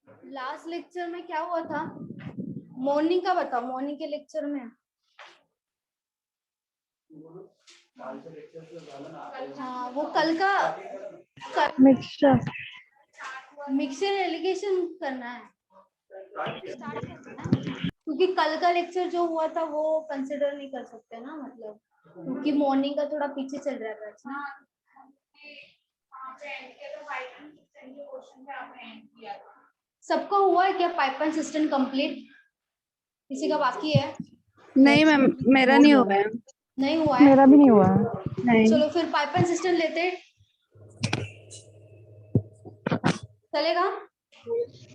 Last lecture में क्या हुआ था? मॉर्निंग का बताओ, मॉर्निंग के लेक्चर में। हाँ, वो कल का मिक्सचर एलिगेशन करना है, स्टार्ट करना है, क्योंकि कल का लेक्चर जो हुआ था वो कंसिडर नहीं कर सकते ना, मतलब क्योंकि मॉर्निंग का थोड़ा पीछे चल रहा है बैच ना। सबका हुआ है क्या पाइपलाइन सिस्टम कंप्लीट? किसी का बाकी है? नहीं मैम, मेरा नहीं हुआ है। नहीं हुआ है? मेरा भी नहीं हुआ है। नहीं। चलो फिर पाइपलाइन सिस्टम लेते, चलेगा?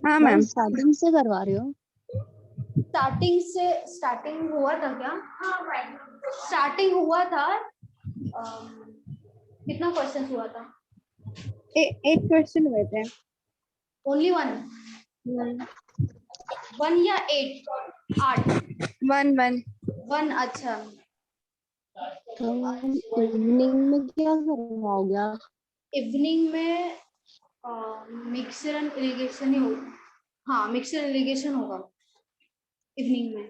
हाँ मैम मैम। स्टार्टिंग से करवा रहे हो? स्टार्टिंग से स्टार्टिंग हुआ था क्या? स्टार्टिंग हुआ था। कितना क्वेश्चन हुआ था? एक क्वेश्चन हुए थे। Only one? वन या 8? 8? One one. वन, अच्छा। तो इवनिंग में क्या करवाओगे आप? इवनिंग में मिक्सचर एंड इरिगेशन ही होगा। हाँ, मिक्सचर इरिगेशन होगा इवनिंग में।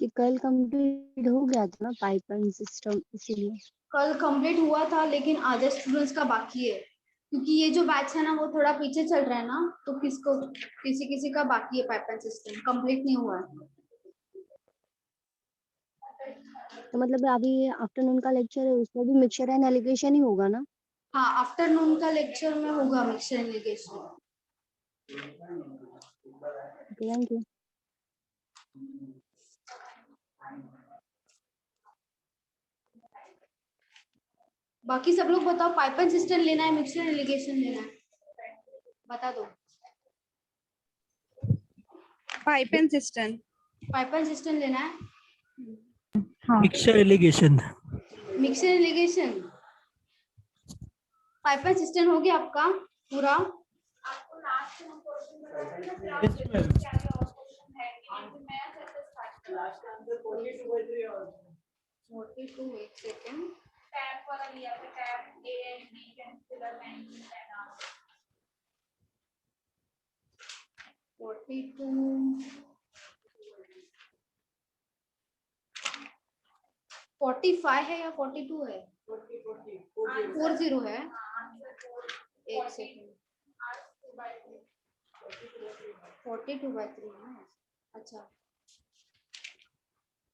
कि कल कंप्लीट हो गया था ना पाइपलाइन सिस्टम, इसीलिए। कल कंप्लीट हुआ था लेकिन आधे स्टूडेंट्स का बाकी है, क्योंकि ये जो बैच है ना वो थोड़ा पीछे चल रहा है ना, तो किसी किसी का बाकी है, पाइपलाइन सिस्टम कंप्लीट नहीं हुआ है। तो मतलब अभी आफ्टरनून का लेक्चर है, उसमें भी मिक्सचर एंड एलिगेशन ही होगा ना? हाँ, आफ्टरनून का लेक्चर में होगा मिक्सचर इरिगेशन। Thank you. बाकी सब लोग बताओ, पाइपलाइन सिस्टम लेना है, मिक्सचर इरिगेशन लेना है, बता दो। Pipeline system. पाइपलाइन सिस्टम लेना है। हाँ। Mixture allegation. Mixture irrigation. Pipeline system हो गया आपका पूरा? एक सेकेंड। 45 है या 42 है? 40 है। एक सेकेंड। 42/3 है ना? अच्छा,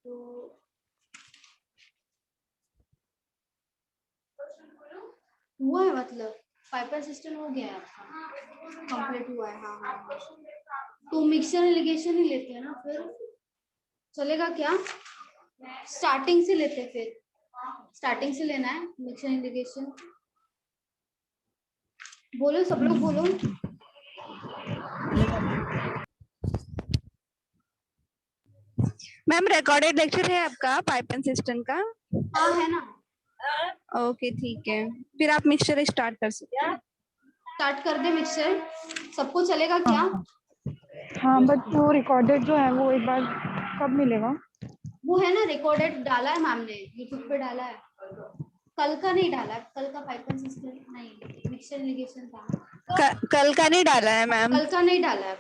तो हुआ है, मतलब पाइपलाइन सिस्टम हो गया है आपका, कंप्लीट हुआ है। हाँ हाँ हाँ। तो मिक्सचर इरिगेशन ही लेते हैं ना फिर, चलेगा क्या? स्टार्टिंग से लेते हैं फिर, स्टार्टिंग से लेना है मिक्सचर इरिगेशन। बोलो सब लोग बोलो। मैम रिकॉर्डेड लेक्चर है आपका पाइपलाइन सिस्टम का? हाँ है ना। ओके ठीक है, फिर आप मिक्सचर स्टार्ट कर सकते हैं। स्टार्ट कर दे मिक्सचर, सबको चलेगा क्या? हाँ बट वो रिकॉर्डेड जो है वो एक बार कब मिलेगा? वो है ना, रिकॉर्डेड डाला है मैम ने, यूट्यूब पे डाला है। कल का नहीं डाला, कल का पाइपलाइन सिस्टम नहीं, मिक्सचर इरिगेशन था। कल का नहीं डाला है मैम। कल का नहीं डाला है,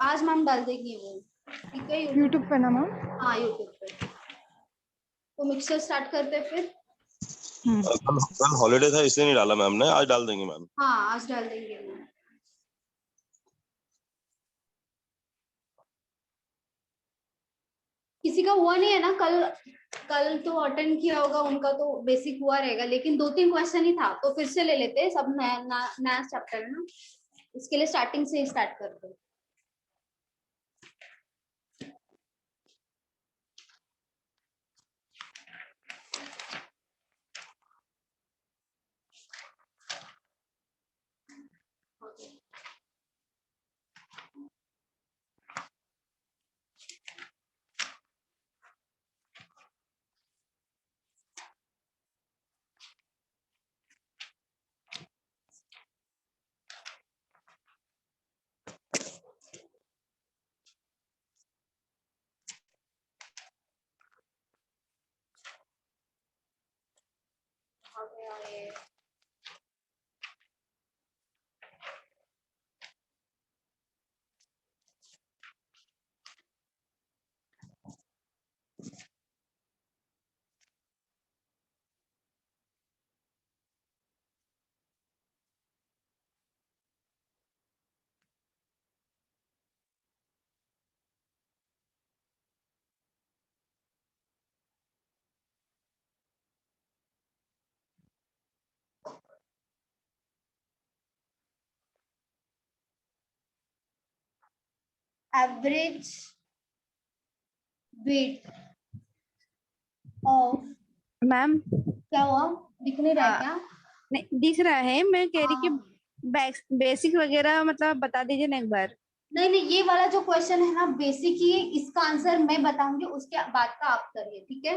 आज मैम डाल देगी वो, ठीक है? यूट्यूब पे ना मैम? हाँ, यूट्यूब पे। तो मिक्सचर स्टार्ट करते हैं फिर। कल हॉलीडे था इसलिए नहीं डाला मैम ने, आज डाल देंगे मैम। हाँ, आज डाल देंगे मैम। किसी का हुआ नहीं है ना कल? कल तो अटेंड किया होगा, उनका तो बेसिक हुआ रहेगा, लेकिन 2-3 क्वेश्चन ही था, तो फिर से ले लेते हैं, सब नया चैप्टर है ना, इसके लिए स्टार्टिंग से ही स्टार्ट करते हैं। एवरेज वेट ऑफ, मैम क्या हुआ, दिख नहीं रहा है क्या? नहीं दिख रहा है, मैं कह रही कि हाँ। बेसिक वगैरह मतलब बता दीजिए ना एक बार। नहीं नहीं, ये वाला जो क्वेश्चन है ना बेसिक ही है, इसका आंसर मैं बताऊंगी, उसके बाद का आप करिए, ठीक है?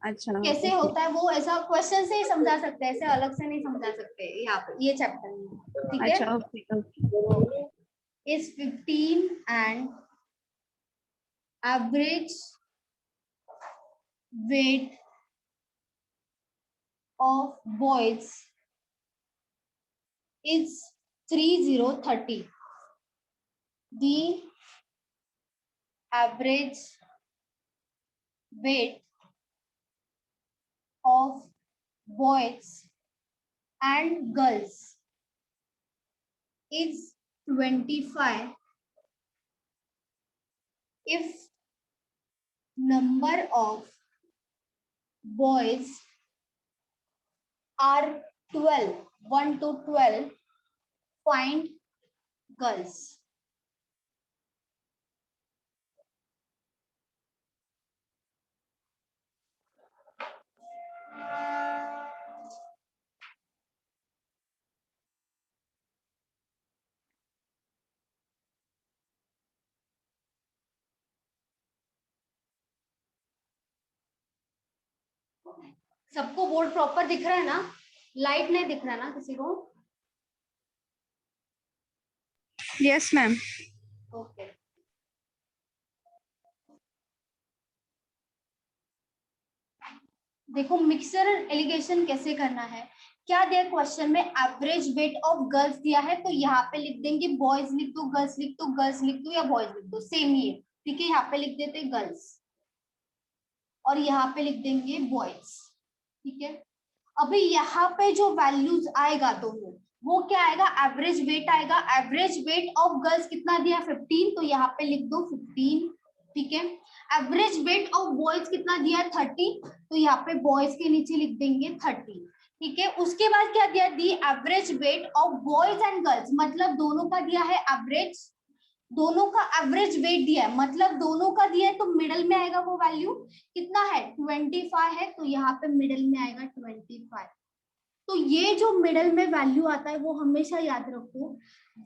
अच्छा कैसे ओके। होता है वो, ऐसा क्वेश्चन से ही समझा सकते हैं, ऐसे अलग से नहीं समझा सकते यहाँ पे ये चैप्टर में, ठीक है? अच्छा okay okay. Is 15 and average weight of boys is 3030, the average weight of boys and girls is 25 if number of boys are 12, 1 to 12, find girls. सबको बोर्ड प्रॉपर दिख रहा है ना? लाइट नहीं दिख रहा है ना किसी को? Yes ma'am. ओके। देखो मिक्सर एलिगेशन कैसे करना है, क्या दिया क्वेश्चन में, एवरेज वेट ऑफ गर्ल्स दिया है, तो यहाँ पे लिख देंगे बॉयज लिख दो, गर्ल्स लिख दो, गर्ल्स लिख दो या बॉयज लिख दो, सेम ही है, ठीक है? यहाँ पे लिख देते गर्ल्स और यहाँ पे लिख देंगे बॉयज, ठीक है? अभी यहाँ पे जो वैल्यूज आएगा दोनों, वो क्या आएगा, एवरेज वेट आएगा। एवरेज वेट ऑफ गर्ल्स कितना दिया, 15, तो यहाँ पे लिख दो 15, ठीक है? एवरेज वेट ऑफ बॉयज कितना दिया, 30, तो यहाँ पे बॉयज के नीचे लिख देंगे 30, ठीक है? उसके बाद क्या दिया, the average weight of boys and girls, मतलब दोनों का दिया है एवरेज, दोनों का एवरेज वेट दिया है, मतलब दोनों का दिया है, तो मिडल में आएगा वो वैल्यू कितना है, 25 है, तो यहाँ पे मिडल में आएगा 25। तो ये जो मिडल में वैल्यू आता है वो हमेशा याद रखो,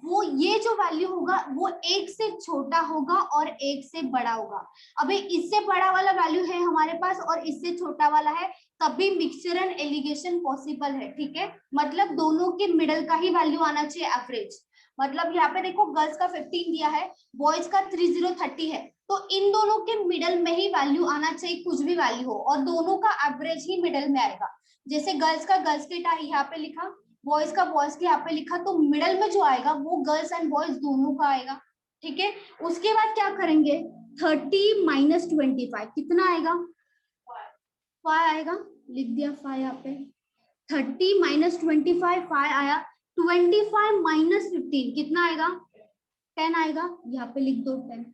वो ये जो वैल्यू होगा वो एक से छोटा होगा और एक से बड़ा होगा। अभी इससे बड़ा वाला वैल्यू है हमारे पास और इससे छोटा वाला है, तभी मिक्सचर एंड एलिगेशन पॉसिबल है, ठीक है? मतलब दोनों के मिडल का ही वैल्यू आना चाहिए एवरेज। मतलब यहाँ पे देखो गर्ल्स का 15 दिया है, बॉयज का 3030 है, तो इन दोनों के मिडल में ही वैल्यू आना चाहिए, कुछ भी वैल्यू हो, और दोनों का एवरेज ही मिडल में आएगा। जैसे गर्ल्स का गर्ल्स के यहाँ पे लिखा, बॉयज का बॉयज के यहाँ पे लिखा, तो मिडल में जो आएगा वो गर्ल्स एंड बॉयज दोनों का आएगा, ठीक है? उसके बाद क्या करेंगे, 30 माइनस 25 कितना आएगा, 5 आएगा, लिख दिया 5 यहाँ पे। 30 माइनस 25 5 आया, 25 माइनस 15 कितना आएगा, 10 आएगा, यहाँ पे लिख दो 10।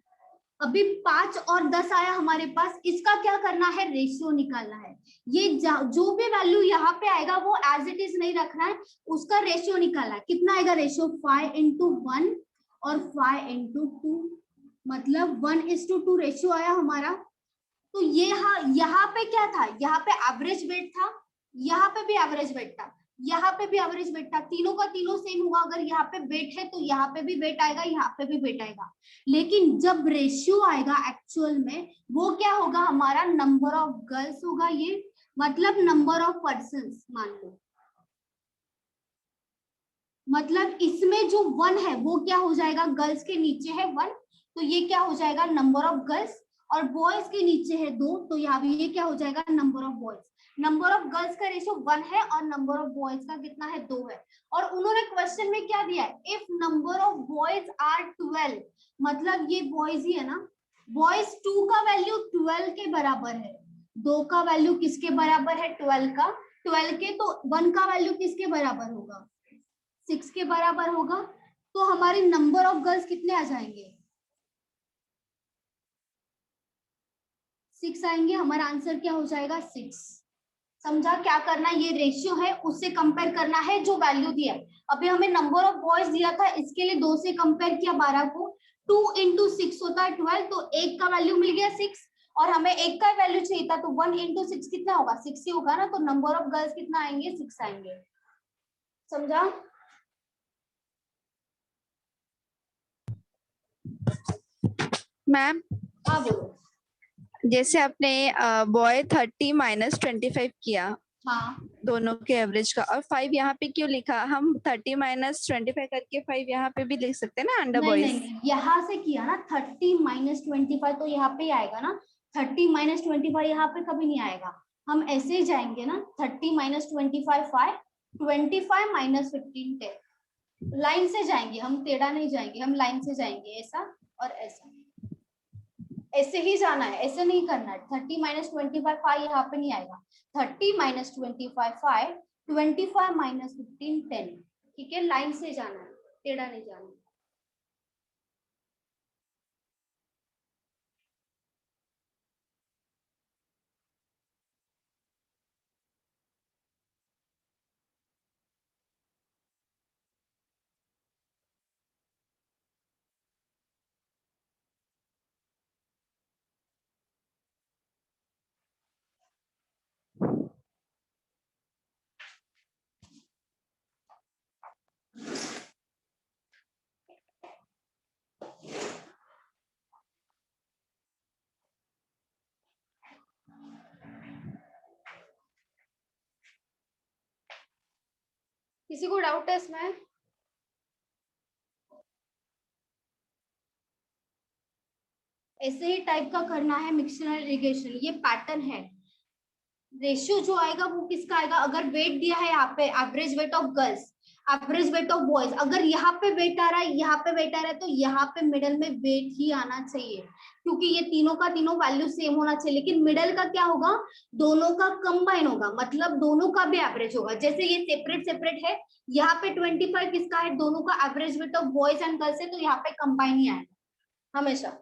अभी 5 और 10 आया हमारे पास, इसका क्या करना है, रेशियो निकालना है। ये जो भी वैल्यू यहाँ पे आएगा वो एज इट इज नहीं रखना है, उसका रेशियो निकालना है। कितना आएगा रेशियो, 5 into 1 और 5 into 2, मतलब 1:2 रेशियो आया हमारा। तो ये यहाँ पे क्या था, यहाँ पे एवरेज वेट था, यहाँ पे भी एवरेज वेट था, यहाँ पे भी एवरेज वेट था, तीनों का तीनों सेम हुआ। अगर यहाँ पे वेट है तो यहाँ पे भी वेट आएगा, यहाँ पे भी वेट आएगा। लेकिन जब रेशियो आएगा एक्चुअल में, वो क्या होगा, हमारा नंबर ऑफ गर्ल्स होगा, ये मतलब नंबर ऑफ पर्सन्स मान लो, मतलब इसमें जो 1 है वो क्या हो जाएगा, गर्ल्स के नीचे है 1, तो ये क्या हो जाएगा नंबर ऑफ गर्ल्स, और बॉयज के नीचे है 2, तो यहाँ भी ये क्या हो जाएगा number of boys. Number of girls का रेशियो 1 है और नंबर ऑफ बॉयज का कितना है, 2 है। और उन्होंने क्वेश्चन में क्या दिया है, if number of boys are 12, मतलब ये बॉयज ही है ना, बॉयज 2 का वैल्यू 12 के बराबर है, 2 का वैल्यू किसके बराबर है, 12 का, 12 के, तो 1 का वैल्यू किसके बराबर होगा, 6 के बराबर होगा। तो हमारे नंबर ऑफ गर्ल्स कितने आ जाएंगे, 6 आएंगे, हमारा आंसर क्या हो जाएगा 6। समझा क्या करना, ये रेशियो है उससे कंपेयर करना है जो वैल्यू दिया है। अभी हमें नंबर ऑफ बॉयज दिया था, इसके लिए 2 से कंपेयर किया 12 को, 2 इंटू 6 होता है 12, तो एक का वैल्यू मिल गया 6 और हमें एक का वैल्यू चाहिए था, तो 1 इंटू 6 कितना होगा, 6 ही होगा ना, तो नंबर ऑफ गर्ल्स कितना आएंगे, 6 आएंगे। समझा? मैम हाँ बोलो। जैसे आपने बॉय 30 माइनस 25 किया हाँ दोनों के एवरेज का, और 5 यहाँ पे क्यों लिखा? हम 30 माइनस 25 करके 5 यहाँ पे भी लिख सकते हैं ना, अंडर नहीं बॉयज। नहीं, यहाँ से किया ना, 30 माइनस 25 तो यहाँ पे ही आएगा ना, 30 माइनस 25 यहाँ पे कभी नहीं आएगा। हम ऐसे ही जाएंगे ना, 30 माइनस 25 5, 25 माइनस 15 10, लाइन से जाएंगे हम, टेढ़ा नहीं जाएंगे हम, लाइन से जाएंगे, ऐसा और ऐसा, ऐसे ही जाना है, ऐसे नहीं करना है। 30 माइनस 25 5 यहाँ पे नहीं आएगा, 30 माइनस 25 5, 25 माइनस 15 10, ठीक है, लाइन से जाना है, टेढ़ा नहीं जाना है। किसी को डाउट है इसमें? ऐसे ही टाइप का करना है मिक्सचर इरिगेशन, ये पैटर्न है। रेशियो जो आएगा वो किसका आएगा, अगर वेट दिया है यहाँ पे average weight of girls, average weight of boys, अगर यहाँ पे वेट आ रहा है, यहाँ पे वेट आ रहा है, तो यहाँ पे मिडल में वेट ही आना चाहिए, क्योंकि ये तीनों का तीनों वैल्यू सेम होना चाहिए। लेकिन मिडल का क्या होगा, दोनों का कंबाइन होगा, मतलब दोनों का भी एवरेज होगा। जैसे ये सेपरेट सेपरेट है, यहाँ पे 25 किसका है, दोनों का average weight of boys and girls है, तो यहाँ पे कंबाइन ही आएगा हमेशा।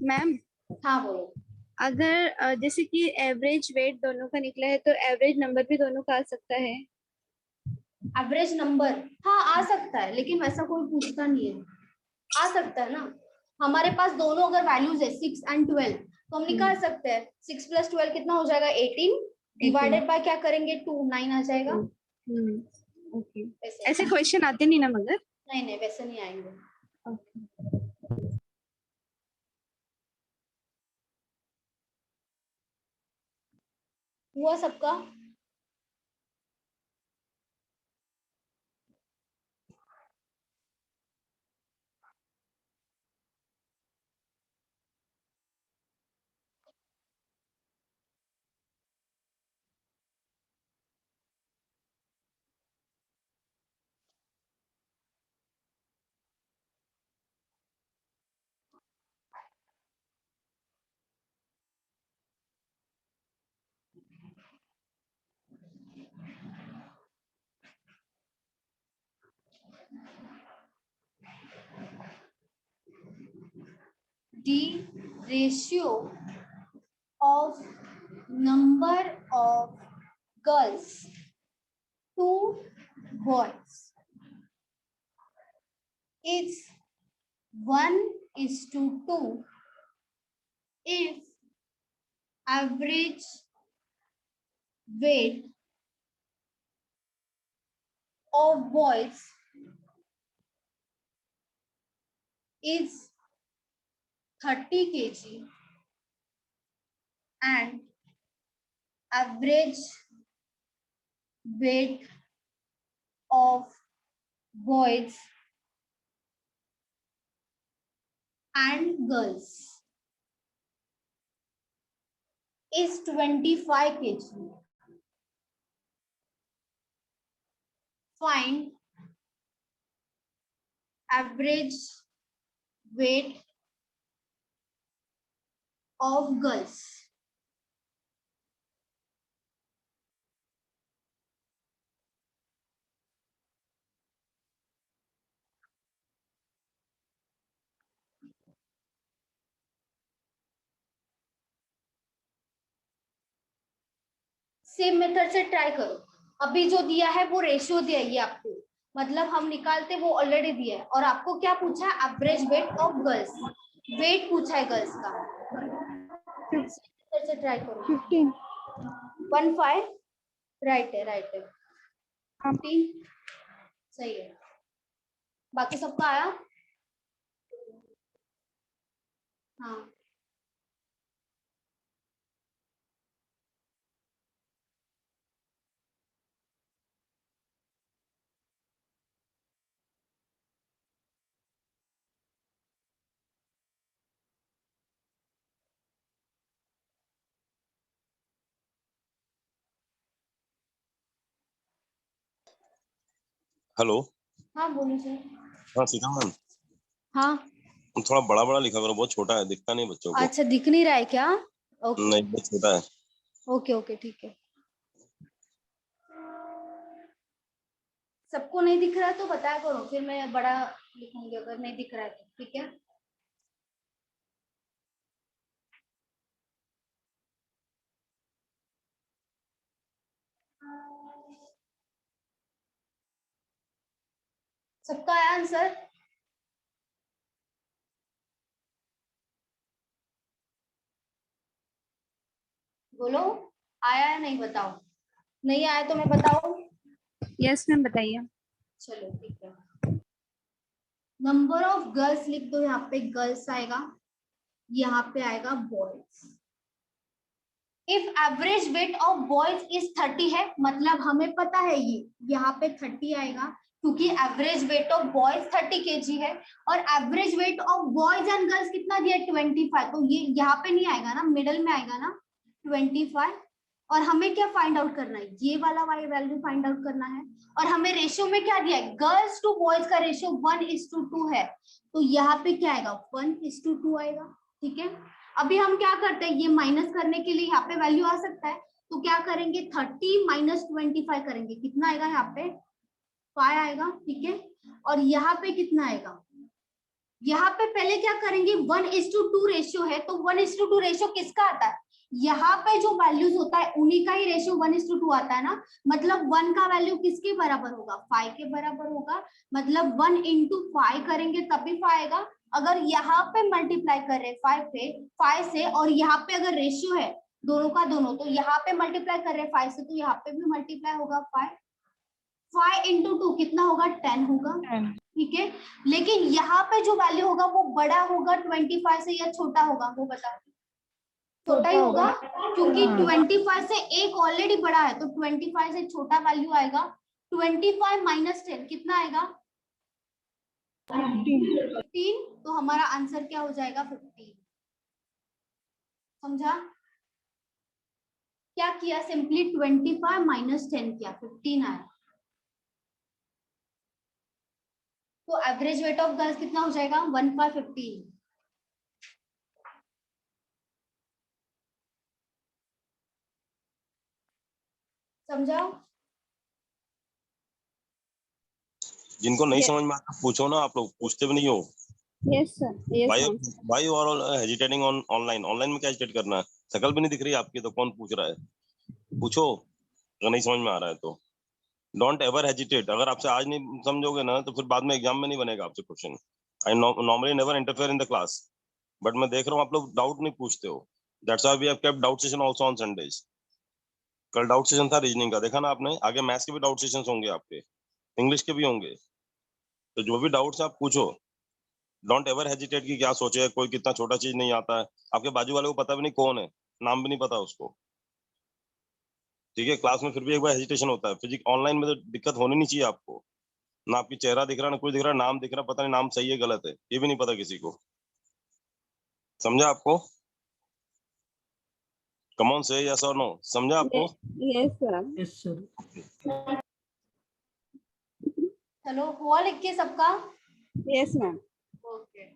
मैम हाँ बोलो। अगर जैसे कि एवरेज वेट दोनों का निकला है, तो एवरेज नंबर भी दोनों का आ सकता है? एवरेज नंबर हाँ आ सकता है, लेकिन वैसा कोई पूछता नहीं है, आ सकता है ना। हमारे पास दोनों अगर वैल्यूज है 6 एंड 12, तो हम निकाल सकते हैं 6 प्लस 12 कितना हो जाएगा, 18, डिवाइडेड बाय क्या करेंगे 2, 9 आ जाएगा। ओके, वैसे ऐसे क्वेश्चन आते नहीं ना मगर? नहीं नहीं, वैसे नहीं आएंगे। हुआ सबका? The ratio of number of girls to boys is 1:2 if average weight of boys is 30 kg and average weight of boys and girls is 25 kg. Find average weight of girls. Same method से try करो। अभी जो दिया है वो ratio दिया है आपको, मतलब हम निकालते वो ऑलरेडी दिया है, और आपको क्या पूछा है, average weight of girls, weight पूछा है गर्ल्स का। फिर से ट्राई करो। 15। 15 राइट है, राइट है। हाँ 15 सही है। बाकी सबका आया? हाँ हेलो। हाँ बोलो सर। हाँ सीखा मैम। हाँ थोड़ा बड़ा बड़ा लिखा करो, बहुत छोटा है, दिखता नहीं बच्चों को। अच्छा, दिख नहीं रहा है क्या? ओके नहीं, बहुत छोटा है। ओके ओके ठीक है। सबको नहीं दिख रहा है तो बताया करो, फिर मैं बड़ा लिखूंगी अगर नहीं दिख रहा है तो, ठीक है। सबका आया आंसर? बोलो, आया है नहीं बताओ, नहीं आया तो मैं बताऊं? यस मैम बताइए। चलो ठीक है। नंबर ऑफ गर्ल्स लिख दो, यहाँ पे गर्ल्स आएगा, यहाँ पे आएगा boys. If average weight of boys is 30 है, मतलब हमें पता है ये यहाँ पे 30 आएगा, क्योंकि average weight of boys 30 kg है, और average weight of boys and girls कितना दिया, 25, तो ये यहाँ पे नहीं आएगा ना, मिडल में आएगा ना 25। और हमें क्या फाइंड आउट करना है, ये वाला वाई वैल्यू फाइंड आउट करना है। और हमें रेशियो में क्या दिया है, गर्ल्स टू बॉयज का रेशियो 1:2 है, तो यहाँ पे क्या आएगा, 1:2 आएगा, ठीक है। अभी हम क्या करते हैं, ये माइनस करने के लिए यहाँ पे वैल्यू आ सकता है, तो क्या करेंगे, 30 माइनस 25 करेंगे, कितना आएगा यहाँ पे, 5 आएगा, ठीक है। और यहाँ पे कितना आएगा, यहाँ पे पहले क्या करेंगे, 1:2 रेशियो है, तो 1:2 रेशियो किसका आता है, यहाँ पे जो वैल्यूज होता है उन्हीं का ही रेशियो 1:2 आता है ना, मतलब 1 का वैल्यू किसके बराबर होगा, 5 के बराबर होगा, मतलब 1 × 5 करेंगे तभी 5 आएगा। अगर यहाँ पे मल्टीप्लाई कर रहे 5 से, और यहाँ पे अगर रेशियो है दोनों का दोनों, तो यहाँ पे मल्टीप्लाई कर रहे 5 से, तो यहाँ पे भी मल्टीप्लाई होगा 5 × 2 कितना होगा, 10 होगा, 10। ठीक है। लेकिन यहाँ पे जो वैल्यू होगा वो बड़ा होगा 25 से या छोटा होगा, वो बताओ। छोटा ही होगा, क्योंकि 25 से एक ऑलरेडी बड़ा है, तो 25 से छोटा वैल्यू आएगा। 25 माइनस 10 कितना आएगा, 15, तो हमारा आंसर क्या हो जाएगा, 15। समझा? क्या किया, सिंपली 25 माइनस 10 किया, 15 आया। तो एवरेज वेट ऑफ गर्ल्स कितना हो जाएगा, 1/15। समझा? जिनको नहीं समझ में आता पूछो ना, आप लोग पूछते भी नहीं हो। यस सर, यस भाई मैम। भाई और हेजिटेटिंग ऑन ऑनलाइन, ऑनलाइन में क्या हेजिटेट करना है, शकल भी नहीं दिख रही आपकी, तो कौन पूछ रहा है, पूछो अगर नहीं समझ में आ रहा है तो। डोंट एवर हेजिटेट, अगर आपसे आज नहीं समझोगे ना तो फिर बाद में एग्जाम में नहीं बनेगा आपसे question. I normally never interfere in the class, but मैं देख रहा हूँ आप लोग डाउट नहीं पूछते हो। That's why we have kept doubt session also on Sundays. कल डाउट सेशन था रीजनिंग का, देखा ना आपने, आगे मैथ्स के भी डाउट सेशंस होंगे आपके, इंग्लिश के भी होंगे, तो जो भी डाउट्स आप पूछो। डोंट एवर हेजिटेट कि क्या सोचे, कोई कितना छोटा चीज नहीं आता है, आपके बाजू वाले को पता भी नहीं कौन है, नाम भी नहीं पता उसको, ठीक है। क्लास में फिर भी एक बार हेजिटेशन होता है, फिजिक्स ऑनलाइन में तो दिक्कत होनी नहीं चाहिए आपको, ना आपकी चेहरा दिख रहा, ना कुछ दिख रहा, नाम दिख रहा, पता नहीं नाम सही है गलत है ये भी नहीं पता किसी को। समझा आपको? कम ऑन से यस और नो, समझा आपको? Yes sir. Yes sir. चलो हुआ लिख के सबका? Yes ma'am. Okay.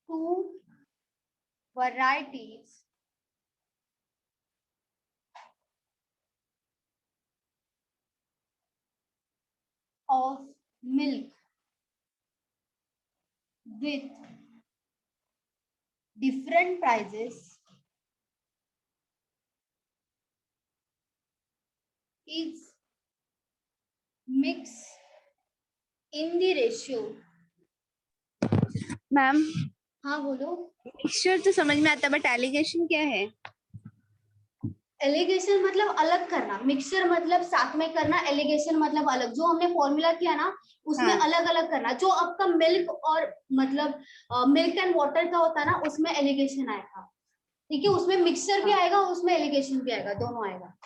Two varieties of milk with different prices is mixed in the ratio. Ma'am हाँ बोलो. मिक्सचर तो समझ में आता है बट एलिगेशन क्या है? एलिगेशन मतलब अलग करना, मिक्सचर मतलब साथ में करना, एलिगेशन मतलब अलग. जो हमने फॉर्मूला किया ना उसमें हाँ. अलग अलग करना. जो आपका मिल्क और मतलब मिल्क एंड वाटर का होता है ना उसमें एलिगेशन आएगा. ठीक है, उसमें मिक्सचर भी आएगा, उसमें एलिगेशन भी आएगा, दोनों आएगा.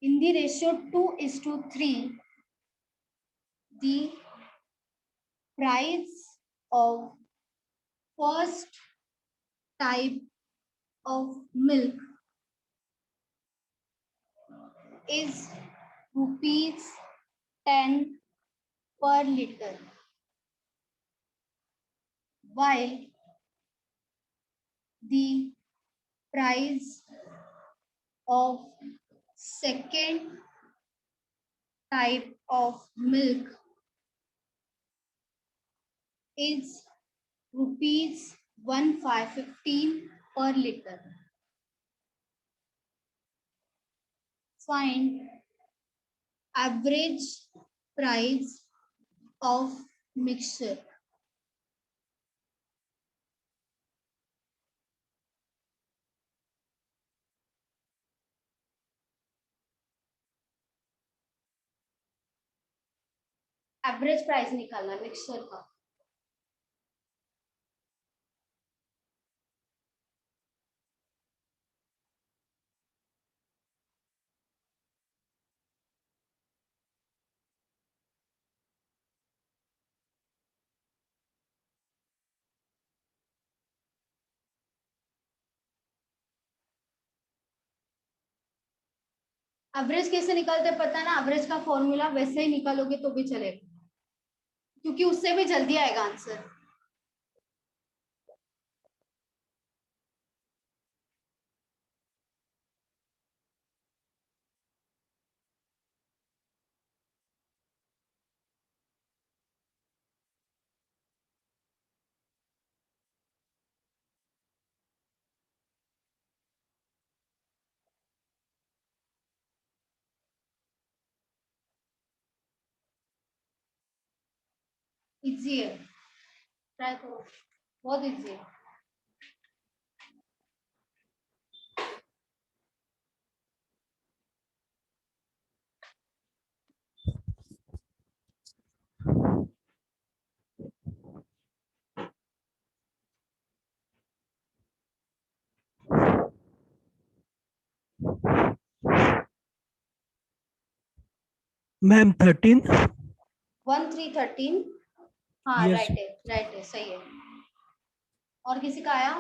In the ratio 2:3 the price of first type of milk is ₹10 per liter, while the price of second type of milk is ₹15 per liter. Find average price of mixture. Average price निकालना mixture का. Average कैसे निकालते पता है ना? Average का formula वैसे ही निकालोगे तो भी चलेगा, क्योंकि उससे भी जल्दी आएगा आंसर. इजी है, ट्राई करो, बहुत इजी है. मैम 13. 1313. हाँ Yes. राइट है, सही है. और किसी का आया?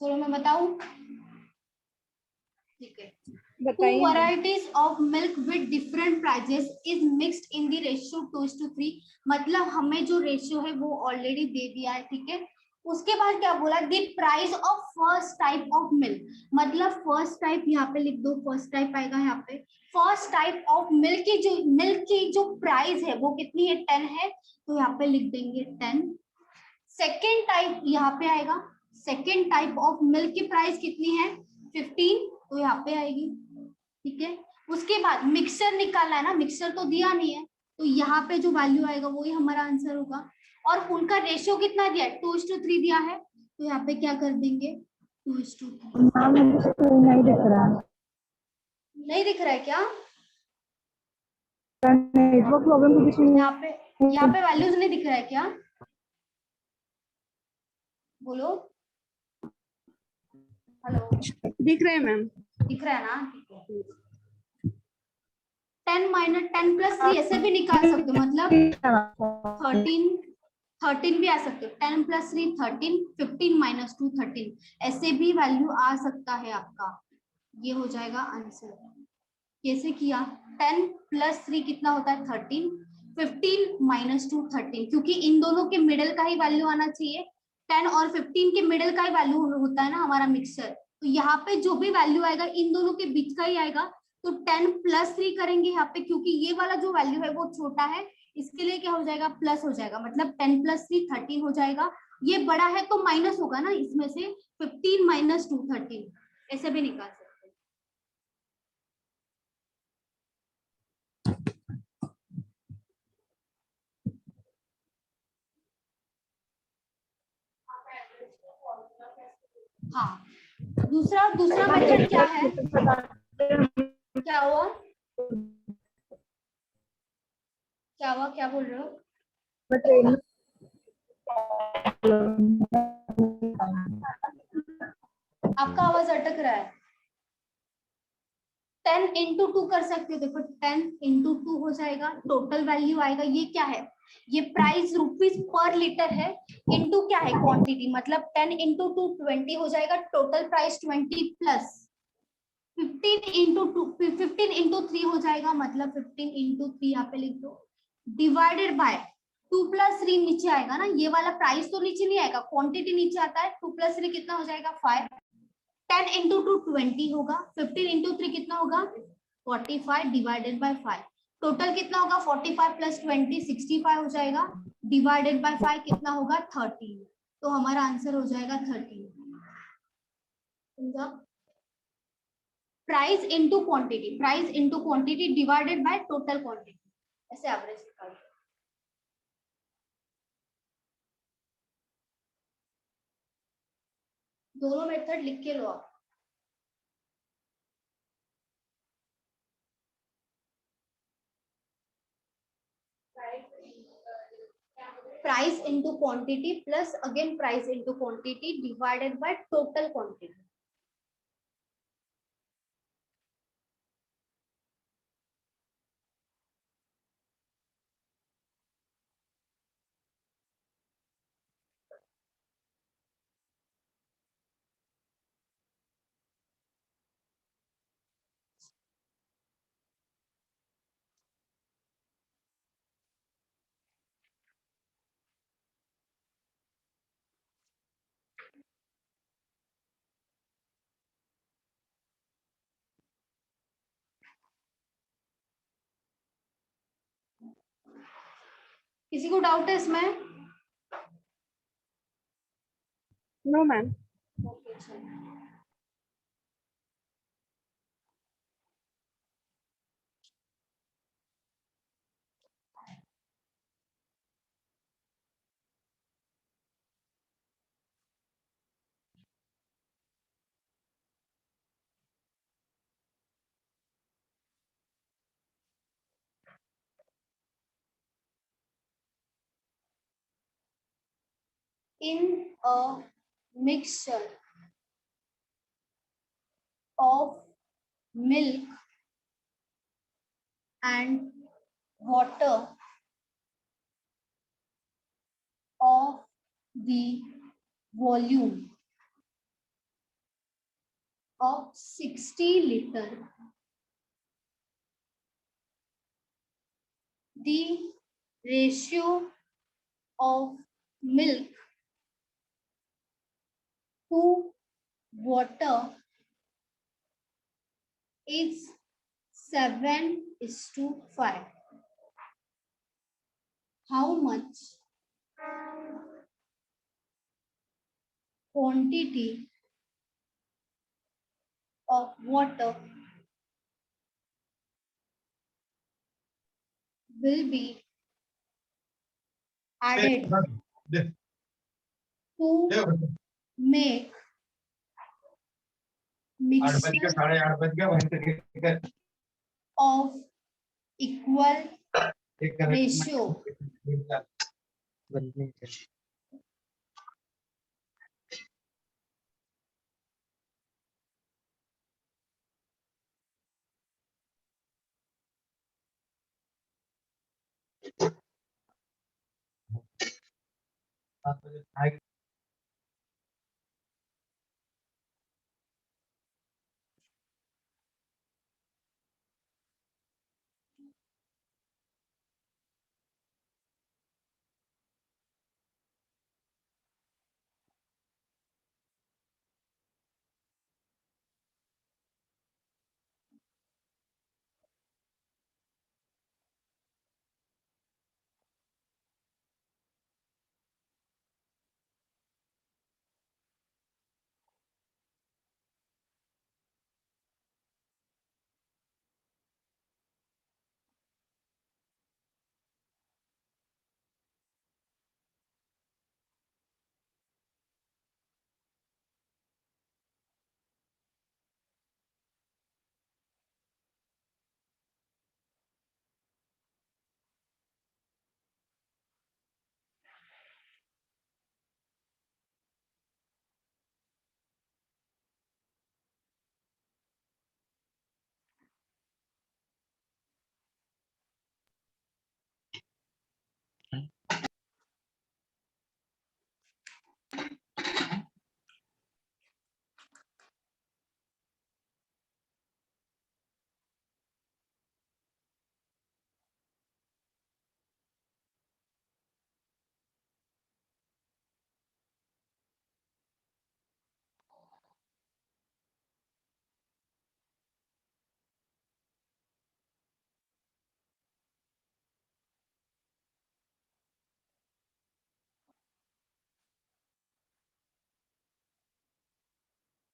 चलो मैं बताऊं. ठीक है. Two बताइए. varieties of milk with different prices is mixed in the ratio 2:3. मतलब हमें जो रेशियो है वो ऑलरेडी दे दिया है. ठीक है, उसके बाद क्या बोला? The price of first type of milk. मतलब फर्स्ट टाइप यहाँ पे लिख दो, फर्स्ट टाइप आएगा यहाँ पे. फर्स्ट टाइप ऑफ मिल्क की जो प्राइस है वो कितनी है? 10 है, तो यहाँ पे लिख देंगे 10. सेकेंड टाइप यहाँ पे आएगा. सेकेंड टाइप ऑफ मिल्क की प्राइस कितनी है? 15, तो यहाँ पे आएगी. ठीक है, उसके बाद मिक्सचर निकालना है ना, मिक्सचर तो दिया नहीं है, तो यहाँ पे जो वैल्यू आएगा वही हमारा आंसर होगा. और उनका रेशियो कितना दिया है? 2:3 दिया है, तो यहाँ पे क्या कर देंगे? 2:3. हाँ मुझे तो नहीं दिख रहा. नहीं दिख रहा है क्या? नेटवर्क प्रॉब्लम की वजह से यहाँ पे वैल्यूज नहीं दिख रहा है क्या? बोलो. हेलो, दिख रहे हैं मैम. दिख रहा है ना? ठीक है. 10 - 10 + 3 ऐसे भी निकाल सकते हो, मतलब 13 भी आ सकते हो. 10 + 3 13, 15 - 2 13, ऐसे भी वैल्यू आ सकता है आपका. ये हो जाएगा आंसर। कैसे किया? 10 प्लस 3 कितना होता है? 13। 15 माइनस 2 13, क्योंकि इन दोनों के मिडल का ही वैल्यू आना चाहिए। 10 और 15 के मिडल का ही वैल्यू होता है ना हमारा मिक्सचर, तो यहाँ पे जो भी वैल्यू आएगा इन दोनों के बीच का ही आएगा। तो 10 प्लस 3 करेंगे यहाँ पे, क्योंकि ये वाला जो वैल्यू है वो छोटा है, इसके लिए क्या हो जाएगा? प्लस हो जाएगा, मतलब 10 प्लस 3 13 हो जाएगा। ये बड़ा है तो माइनस होगा ना इसमें से, 15 माइनस 2 13, ऐसे भी निकाल सकते हैं। हाँ, दूसरा मेथड क्या है? क्या हुआ? क्या बोल रहे हो? आपका आवाज अटक रहा है। 10 इंटू 2 कर सकते हो, देखो 10 इंटू 2 हो जाएगा, टोटल वैल्यू आएगा। ये क्या है? ये प्राइस रुपीज पर लीटर है, इंटू क्या है? क्वांटिटी, मतलब 10 इंटू 2 20 हो जाएगा, total price 20 plus 15 into 2 15 into 3 हो जाएगा, मतलब 15 इंटू 3 यहाँ पे लिख दो, डिवाइडेड बाय 2 प्लस 3 नीचे आएगा ना, ये वाला प्राइस तो नीचे नहीं आएगा, क्वांटिटी नीचे आता है। 2 प्लस 3 कितना हो जाएगा? 5। 10 इंटू 2 20 होगा, 15 इंटू 3 कितना होगा? 45 डिवाइडेड बाय 5, टोटल कितना होगा? 45 प्लस 20 65 हो जाएगा, डिवाइडेड बाय 5 कितना होगा? 13। तो हमारा आंसर हो जाएगा 13। समझा? Price into quantity divided by total quantity, ऐसे एवरेज निकाल। दोनों मेथड लिख के लो आप। Price into quantity plus again price into quantity divided by total quantity. किसी को डाउट है इसमें? No ma'am. ओके चलो। In a mixture of milk and water of the volume of 60 liter, the ratio of milk to water is 7:5. How much quantity of water will be added to make mixture of equal ratio?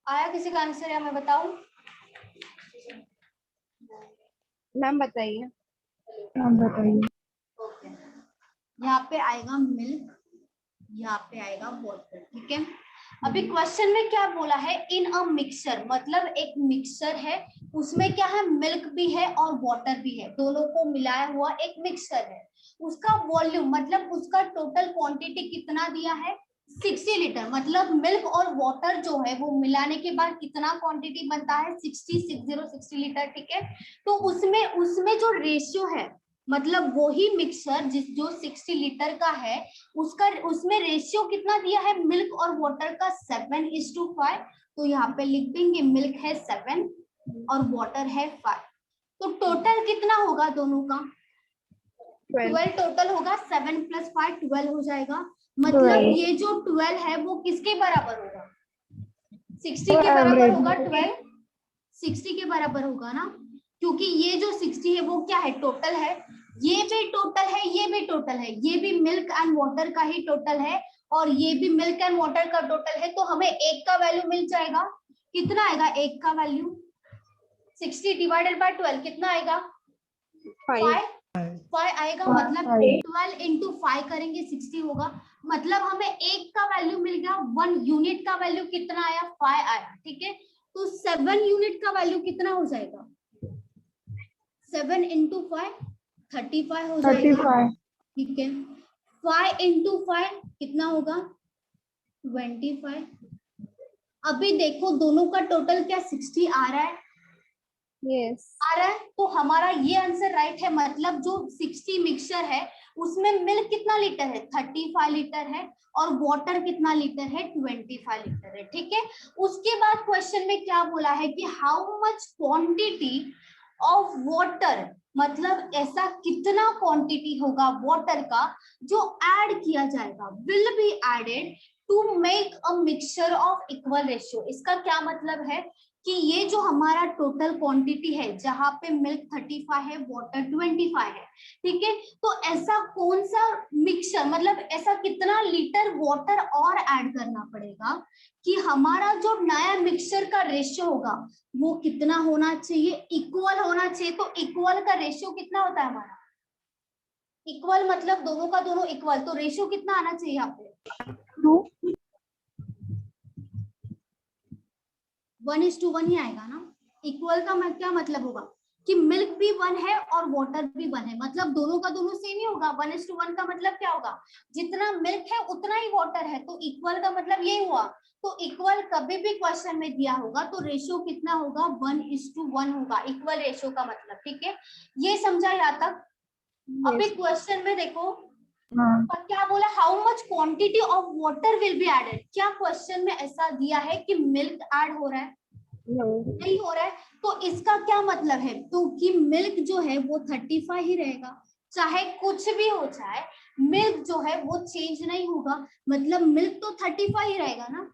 आया किसी का answer या मैं बताऊं? Ma'am बताइए। आप बताइए। Okay, यहाँ पे आएगा मिल्क, यहाँ पे आएगा वाटर, ठीक है। अभी क्वेश्चन में क्या बोला है, इन अ मिक्सचर, मतलब एक मिक्सचर है, उसमें क्या है, मिल्क भी है और वाटर भी है, दोनों को मिलाया हुआ एक मिक्सचर है। उसका वॉल्यूम मतलब उसका टोटल क्वांटिटी कितना दिया है, 60 लीटर, मतलब मिल्क और वाटर जो है वो मिलाने के बाद कितना क्वांटिटी बनता है, 60 लीटर, ठीक है। तो उसमें उसमें जो रेशियो है, मतलब वही मिक्सचर जो 60 लीटर का है, उसका उसमें रेशियो कितना दिया है मिल्क और वाटर का, 7:5। तो यहाँ पे लिख देंगे मिल्क है 7 और वाटर है 5। तो टोटल कितना होगा दोनों का, 12 टोटल होगा, 7 + 5 12 हो जाएगा। मतलब ये जो 12 है वो किसके बराबर होगा, 60 के बराबर होगा। 12 60 के बराबर होगा ना, क्योंकि ये जो 60 है वो क्या है, टोटल है, ये भी टोटल है, ये भी टोटल है, ये भी मिल्क एंड वाटर का ही टोटल है और ये भी मिल्क एंड वाटर का टोटल है। तो हमें एक का वैल्यू मिल जाएगा, कितना आएगा एक का वैल्यू, 60 / 12 कितना आएगा, 5 आएगा। मतलब 12 × 5 करेंगे 60 होगा, मतलब हमें एक का वैल्यू मिल गया, 1 यूनिट का वैल्यू कितना आया, 5 आया, ठीक है। तो 7 यूनिट का वैल्यू कितना हो जाएगा, 7 × 5 35 हो जाएगा, ठीक है। 5 × 5 कितना होगा, 25। अभी देखो दोनों का टोटल क्या 60 आ रहा है, यस आ रहा है, तो हमारा ये आंसर राइट है। मतलब जो 60 मिक्सचर है उसमें मिल्क कितना लीटर है, 35 लीटर है और वाटर कितना लीटर है, 25 लीटर है, ठीक है। उसके बाद क्वेश्चन में क्या बोला है कि how much quantity of water, मतलब ऐसा कितना क्वांटिटी होगा वाटर का जो ऐड किया जाएगा, will be added to make a mixture of equal ratio. इसका क्या मतलब है कि ये जो हमारा टोटल क्वांटिटी है, जहां पे मिल्क 35 है, वाटर 25 है, ठीक है। तो ऐसा कौन सा मिक्सचर, मतलब ऐसा कितना लीटर वाटर और ऐड करना पड़ेगा कि हमारा जो नया मिक्सचर का रेशियो होगा वो कितना होना चाहिए, इक्वल होना चाहिए। तो इक्वल का रेशियो कितना होता है हमारा, इक्वल मतलब दोनों का दोनों इक्वल, तो रेशियो कितना आना चाहिए यहाँ पे, 1:1 ही आएगा ना। इक्वल का क्या मतलब होगा कि मिल्क भी 1 है और वाटर भी 1 है, मतलब दोनों का दोनों सेम ही होगा। 1:1 का मतलब क्या होगा, जितना मिल्क है उतना ही वाटर है, तो इक्वल का मतलब यही हुआ। तो इक्वल कभी भी क्वेश्चन में दिया होगा तो रेशियो कितना होगा, 1:1 होगा, इक्वल रेशियो का मतलब, ठीक है। ये समझा यहाँ तक। अभी क्वेश्चन में देखो क्या बोला, how much quantity of water will be added. क्या क्वेश्चन में ऐसा दिया है कि मिल्क ऐड हो रहा है, नहीं हो रहा है। तो इसका क्या मतलब है, तो कि मिल्क जो है वो 35 ही रहेगा, चाहे कुछ भी हो जाए, मिल्क जो है वो चेंज नहीं होगा, मतलब मिल्क तो 35 ही रहेगा ना,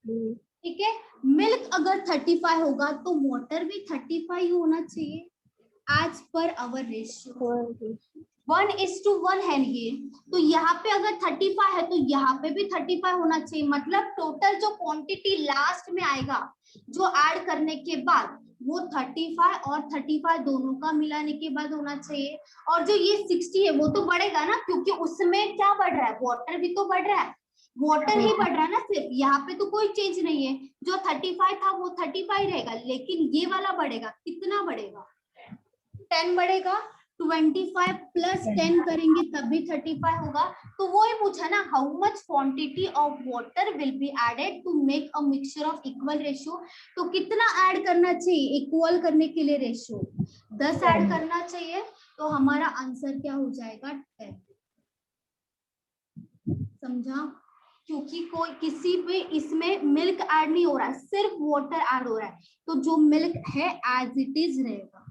ठीक है। मिल्क अगर 35 होगा तो वाटर भी 35 ही होना चाहिए, एज पर आवर रेशियो 1:1 है ये। तो यहाँ पे अगर 35 है तो यहाँ पे भी 35 होना चाहिए, मतलब टोटल जो क्वांटिटी लास्ट में आएगा जो ऐड करने के बाद वो 35 और 35 दोनों का मिलाने के बाद होना चाहिए। और जो ये 60 है वो तो बढ़ेगा ना, क्योंकि उसमें क्या बढ़ रहा है, वाटर भी तो बढ़ रहा है, वाटर ही बढ़ रहा है ना सिर्फ, यहाँ पे तो कोई चेंज नहीं है। जो 35 था वो 35 रहेगा, लेकिन ये वाला बढ़ेगा, कितना बढ़ेगा, 10 बढ़ेगा। 25 + 10 करेंगे तब भी 35 होगा। तो वो ही पूछा ना, how much quantity of water will be added to make a mixture of equal ratio. तो कितना ऐड करना चाहिए इक्वल करने के लिए, रेशियो 10 ऐड करना चाहिए। तो हमारा आंसर क्या हो जाएगा, 10। समझा, क्योंकि कोई किसी पे इसमें मिल्क ऐड नहीं हो रहा है, सिर्फ वाटर ऐड हो रहा है, तो जो मिल्क है एज इट इज रहेगा।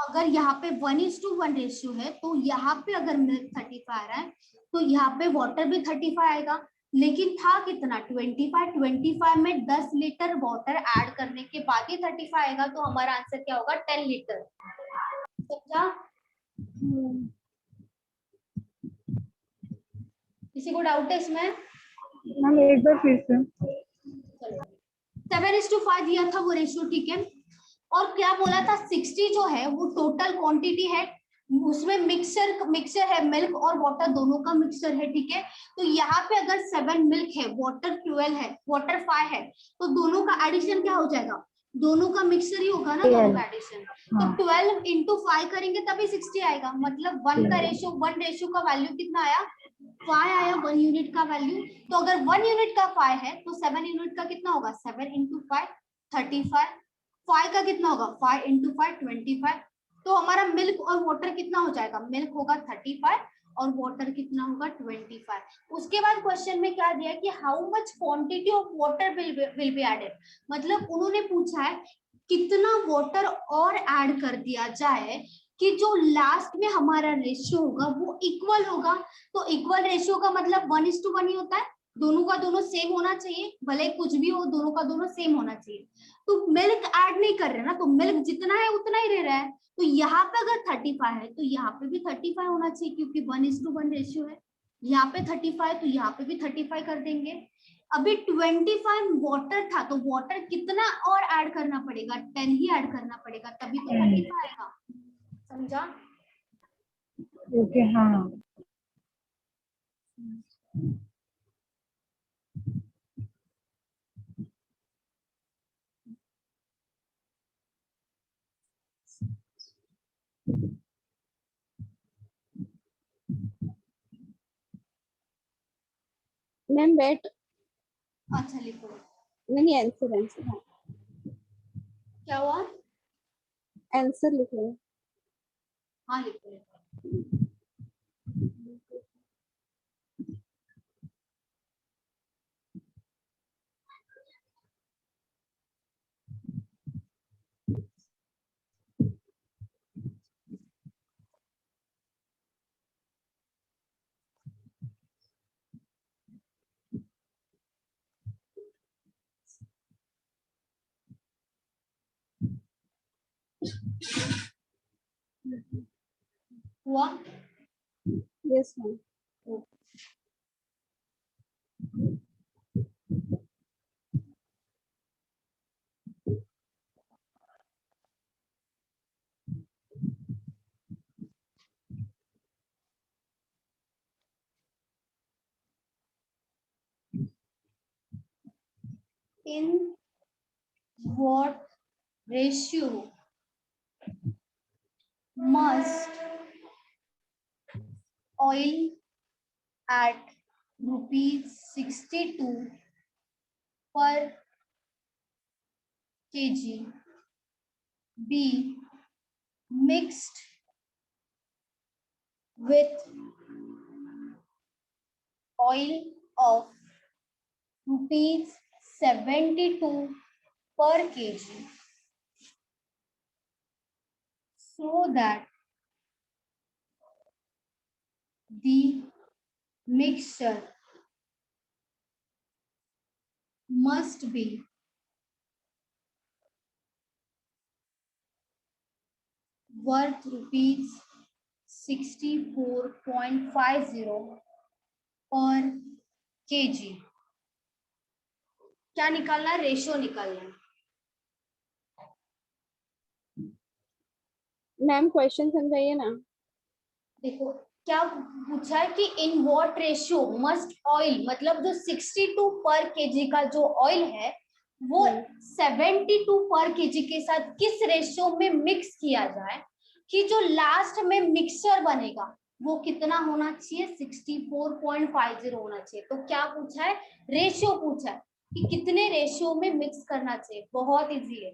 अगर यहाँ पे 1:1 रेशियो है तो यहाँ पे अगर मिल्क 35 आ रहा है तो यहाँ पे वाटर भी 35 आएगा, लेकिन था कितना 25 में 10 लीटर वाटर ऐड करने के बाद ही 35 आएगा। तो हमारा आंसर क्या होगा, 10 लीटर। समझा, किसी को डाउट है इसमें? मैम एक बार फिर से। चलो, 7:5 दिया था वो रेशियो, ठीक है। और क्या बोला था, 60 जो है वो टोटल क्वांटिटी है, उसमें मिक्सचर है, मिल्क और वाटर दोनों का मिक्सचर है, ठीक है। तो यहाँ पे अगर 7 मिल्क है, वाटर 12 है, वाटर 5 है, तो दोनों का एडिशन क्या हो जाएगा, दोनों का मिक्सचर ही होगा ना, दोनों का एडिशन। तो 12 इंटू 5 करेंगे तभी 60 आएगा, मतलब 1 का रेशियो, 1 रेशियो का वैल्यू कितना आया, 5 आया, 1 यूनिट का वैल्यू। तो अगर 1 यूनिट का 5 है तो 7 यूनिट का कितना होगा, 7 इंटू 5 35, 5 का कितना होगा, 5 इंटू 5 25। तो हमारा मिल्क और वाटर कितना हो जाएगा, मिल्क होगा 35 और वाटर कितना होगा 25। उसके बाद क्वेश्चन में क्या दिया कि how much quantity of water will be added, मतलब उन्होंने पूछा है कितना वाटर और ऐड कर दिया जाए कि जो लास्ट में हमारा रेशियो होगा वो इक्वल होगा। तो इक्वल रेशियो का मतलब 1:1 ही होता है, दोनों का दोनों सेम होना चाहिए, भले कुछ भी हो दोनों का दोनों सेम होना चाहिए। तो मिल्क ऐड नहीं कर रहे ना, तो मिल्क जितना है उतना ही रह रहा है। तो यहाँ पे अगर 35 है तो यहाँ पे भी 35 होना चाहिए, क्योंकि 1:1 रेशियो है। यहाँ पे 35 तो यहाँ पे भी 35 कर देंगे। अभी 25 वाटर था, तो वाटर कितना और ऐड करना पड़ेगा, 10 ही ऐड करना पड़ेगा, तभी तो 35 आएगा, समझा। ओके हाँ। मैम वेट, अच्छा लिखो, नहीं आंसर आंसर, हाँ क्या हुआ, आंसर लिख लो। हाँ लिखो लिखो। हुआ, yes ma'am. in what ratio must oil at ₹62 per kg be mixed with oil of ₹72 per kg so that the mixture must be worth ₹64.50 per kg। क्या निकालना है, रेशियो निकालना है। मैम क्वेश्चन समझाइए ना। देखो क्या पूछा है कि in what ratio must oil, मतलब जो 62 पर केजी का जो ऑयल है वो 72 पर केजी के साथ किस रेशियो में मिक्स किया जाए कि जो लास्ट में मिक्सचर बनेगा वो कितना होना चाहिए, 64.50 होना चाहिए। तो क्या पूछा है, रेशियो पूछा है कि कितने रेशियो में मिक्स करना चाहिए, बहुत इजी है।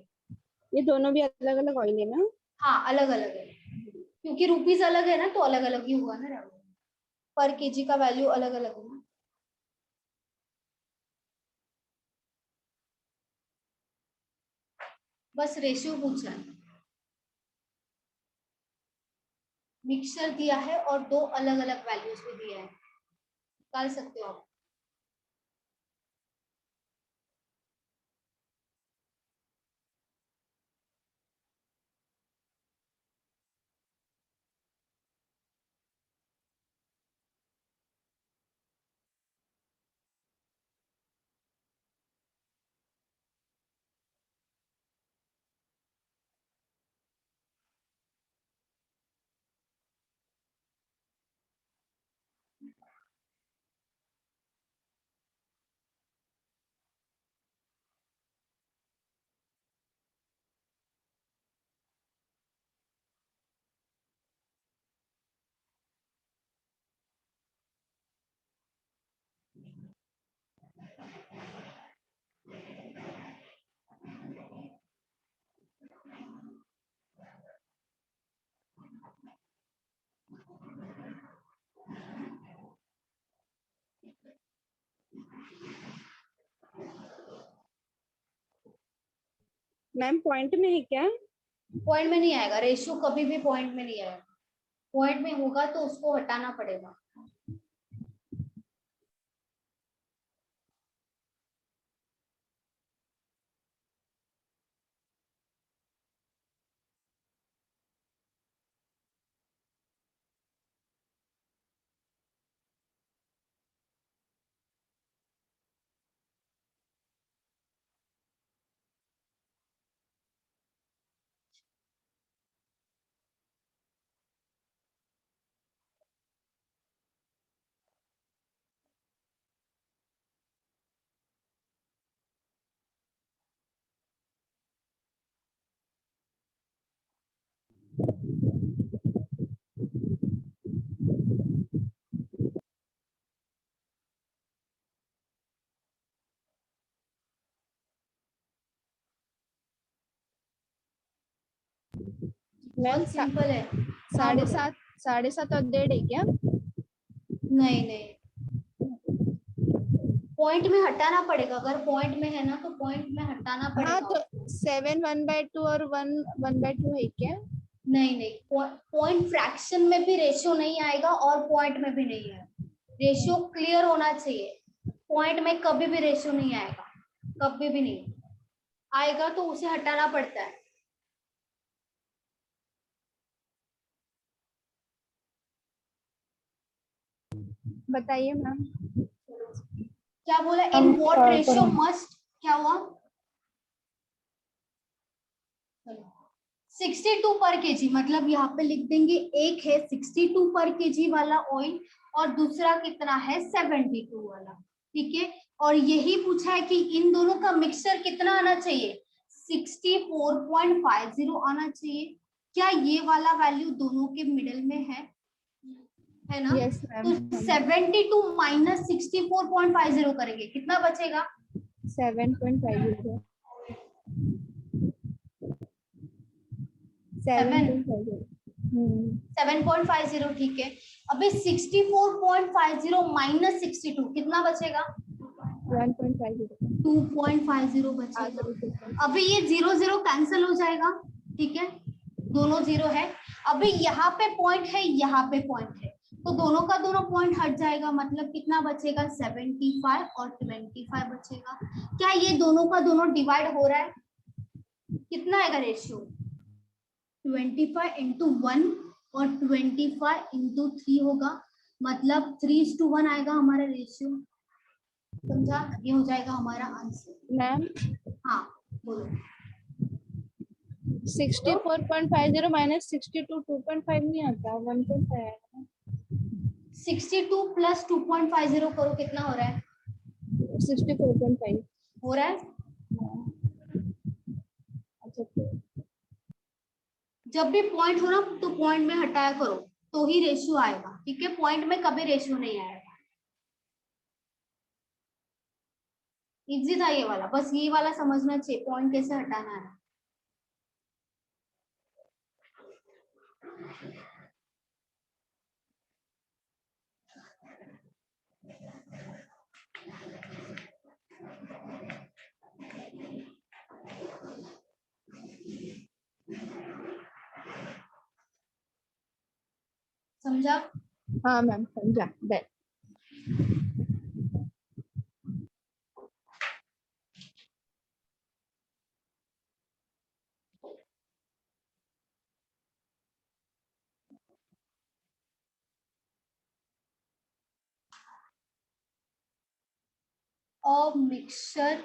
ये दोनों भी अलग अलग ऑयल है ना। हाँ अलग अलग है, क्योंकि रुपीस अलग है ना, तो अलग अलग ही हुआ ना, पर केजी का वैल्यू अलग अलग है ना। बस रेशियो पूछा है, मिक्सचर दिया है और दो अलग अलग वैल्यूज भी दिया है, निकाल सकते हो आप। मैम पॉइंट में है क्या? पॉइंट में नहीं आएगा, रेशियो कभी भी पॉइंट में नहीं आएगा। पॉइंट में होगा तो उसको हटाना पड़ेगा। बहुत सिंपल है। हाँ, बोलो। 7.5 7.5 और 1.5 है क्या? नहीं नहीं, पॉइंट में हटाना पड़ेगा। अगर पॉइंट में है ना तो पॉइंट में हटाना हाँ पड़ेगा। तो 7 1/2 और 1 1/2 है क्या? नहीं नहीं, पॉइंट फ्रैक्शन में भी रेशियो नहीं आएगा और पॉइंट में भी नहीं आएगा। रेशियो क्लियर होना चाहिए। पॉइंट में कभी भी रेशियो नहीं आएगा, कभी भी नहीं आएगा, तो उसे हटाना पड़ता है। बताइए मैम। क्या बोला? इन हम व्हाट solve रेशियो करेंगे। मस्ट, क्या हुआ? 62 पर केजी, मतलब यहाँ पे लिख देंगे एक है 62 पर केजी वाला ऑयल और दूसरा कितना है 72 वाला। ठीक है, और यही पूछा है कि इन दोनों का मिक्सचर कितना आना चाहिए, 64.50 आना चाहिए। क्या ये वाला वैल्यू दोनों के मिडल में है ना? यस तो मैम। 72 माइनस 64.50 करेंगे, कितना बचेगा? 7.50 7 7.50। 7.50, ठीक है। अभी 64.50 माइनस 62 कितना बचेगा? 1.50। 2.50 बचेगा। अभी ये 0 0 कैंसिल हो जाएगा, ठीक है, दोनों 0 है। अभी यहाँ पे पॉइंट है, यहाँ पे पॉइंट है, तो दोनों का दोनों पॉइंट हट जाएगा, मतलब कितना बचेगा? 75 और 25 बचेगा। क्या ये दोनों का दोनों डिवाइड हो रहा है? कितना आएगा रेशियो? 25 इंटू 1 और 25 इंटू 3 होगा, मतलब 3:1 आएगा हमारा रेशियो। समझा? ये हो जाएगा हमारा आंसर। मैम हाँ बोलो। 64.50 माइनस 62 2.5 नहीं आता, 1.5 आएगा। 62 प्लस 2.50 करो, कितना हो रहा है? 64.5 हो रहा है। अच्छा तो जब भी पॉइंट हो ना तो पॉइंट में हटाया करो, तो ही रेशियो आएगा, ठीक है? पॉइंट में कभी रेशियो नहीं आएगा। इजी था ये वाला, बस ये वाला समझना चाहिए, पॉइंट कैसे हटाना है। समझा? हाँ मैम समझा। Done. A mixture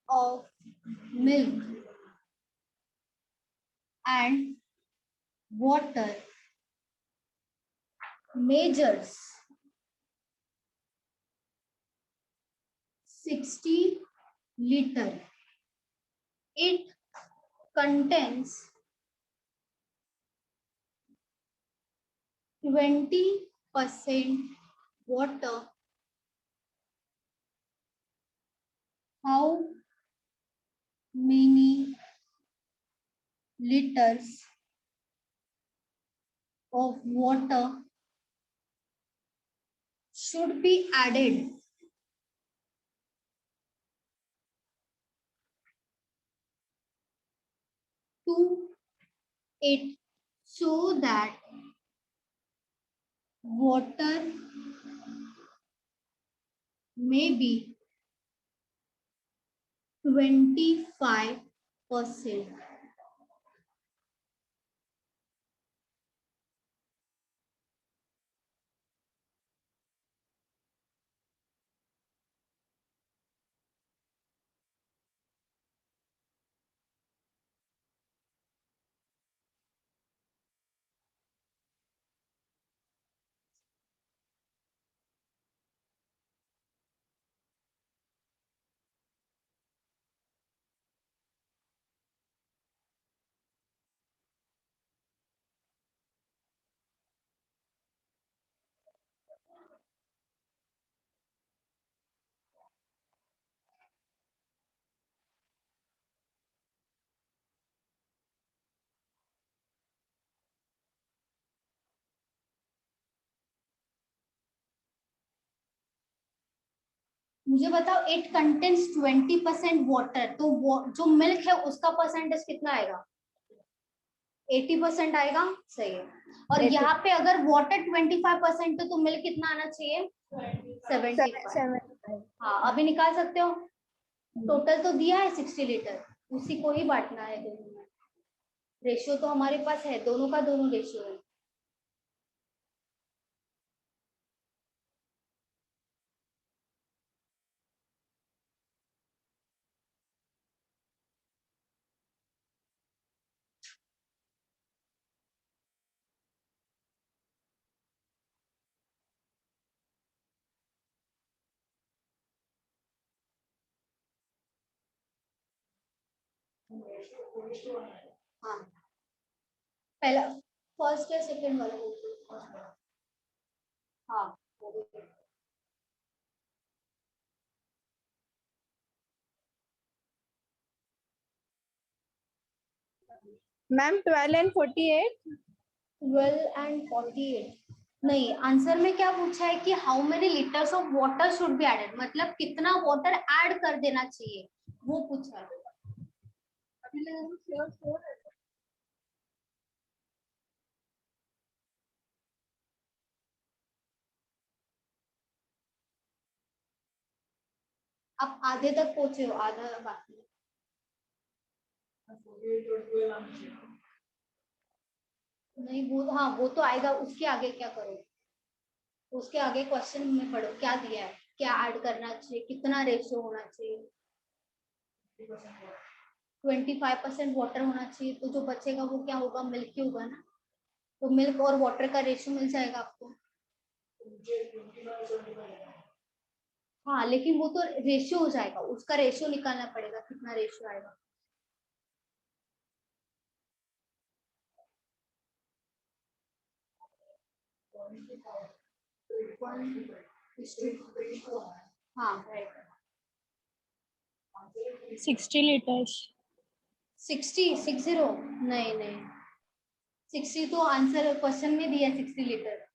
of milk and water measures 60 liter. It contains 20% water. How many liters of water should be added to 8 so that water may be 25%. मुझे बताओ इट कंटेन्स 20% वाटर, तो जो मिल्क है उसका percentage कितना आएगा? 80% आएगा, सही है। और यहाँ पे अगर वाटर 25% है तो मिल्क कितना आना चाहिए? 75। हाँ, अभी निकाल सकते हो। टोटल तो दिया है 60 लीटर, उसी को ही बांटना है दोनों में। रेशियो तो हमारे पास है, दोनों का दोनों रेशियो है। हाँ, पहला फर्स्ट या सेकंड वाला? हाँ, मैम 12 and 48। 12 and 48 नहीं, आंसर में क्या पूछा है कि how many litres of water should be added, मतलब कितना वाटर ऐड कर देना चाहिए, वो पूछा है। आप आधे तक पहुंचे हो, आधा बाकी है। नहीं वो, हाँ वो तो आएगा, उसके आगे क्या करो? उसके आगे क्वेश्चन में पढ़ो क्या दिया है, क्या ऐड करना चाहिए, कितना रेशियो होना चाहिए। 25% वाटर होना चाहिए, तो जो बचेगा वो क्या होगा? मिल्क ही होगा ना। तो मिल्क और वाटर का रेशियो मिल जाएगा आपको। हाँ, लेकिन वो तो रेशियो हो जाएगा, उसका रेशियो निकालना पड़ेगा, कितना रेशियो आएगा। हाँ राइट, 60 liters। 60 नहीं नहीं, 60 तो आंसर क्वेश्चन में दिया 60 लीटर।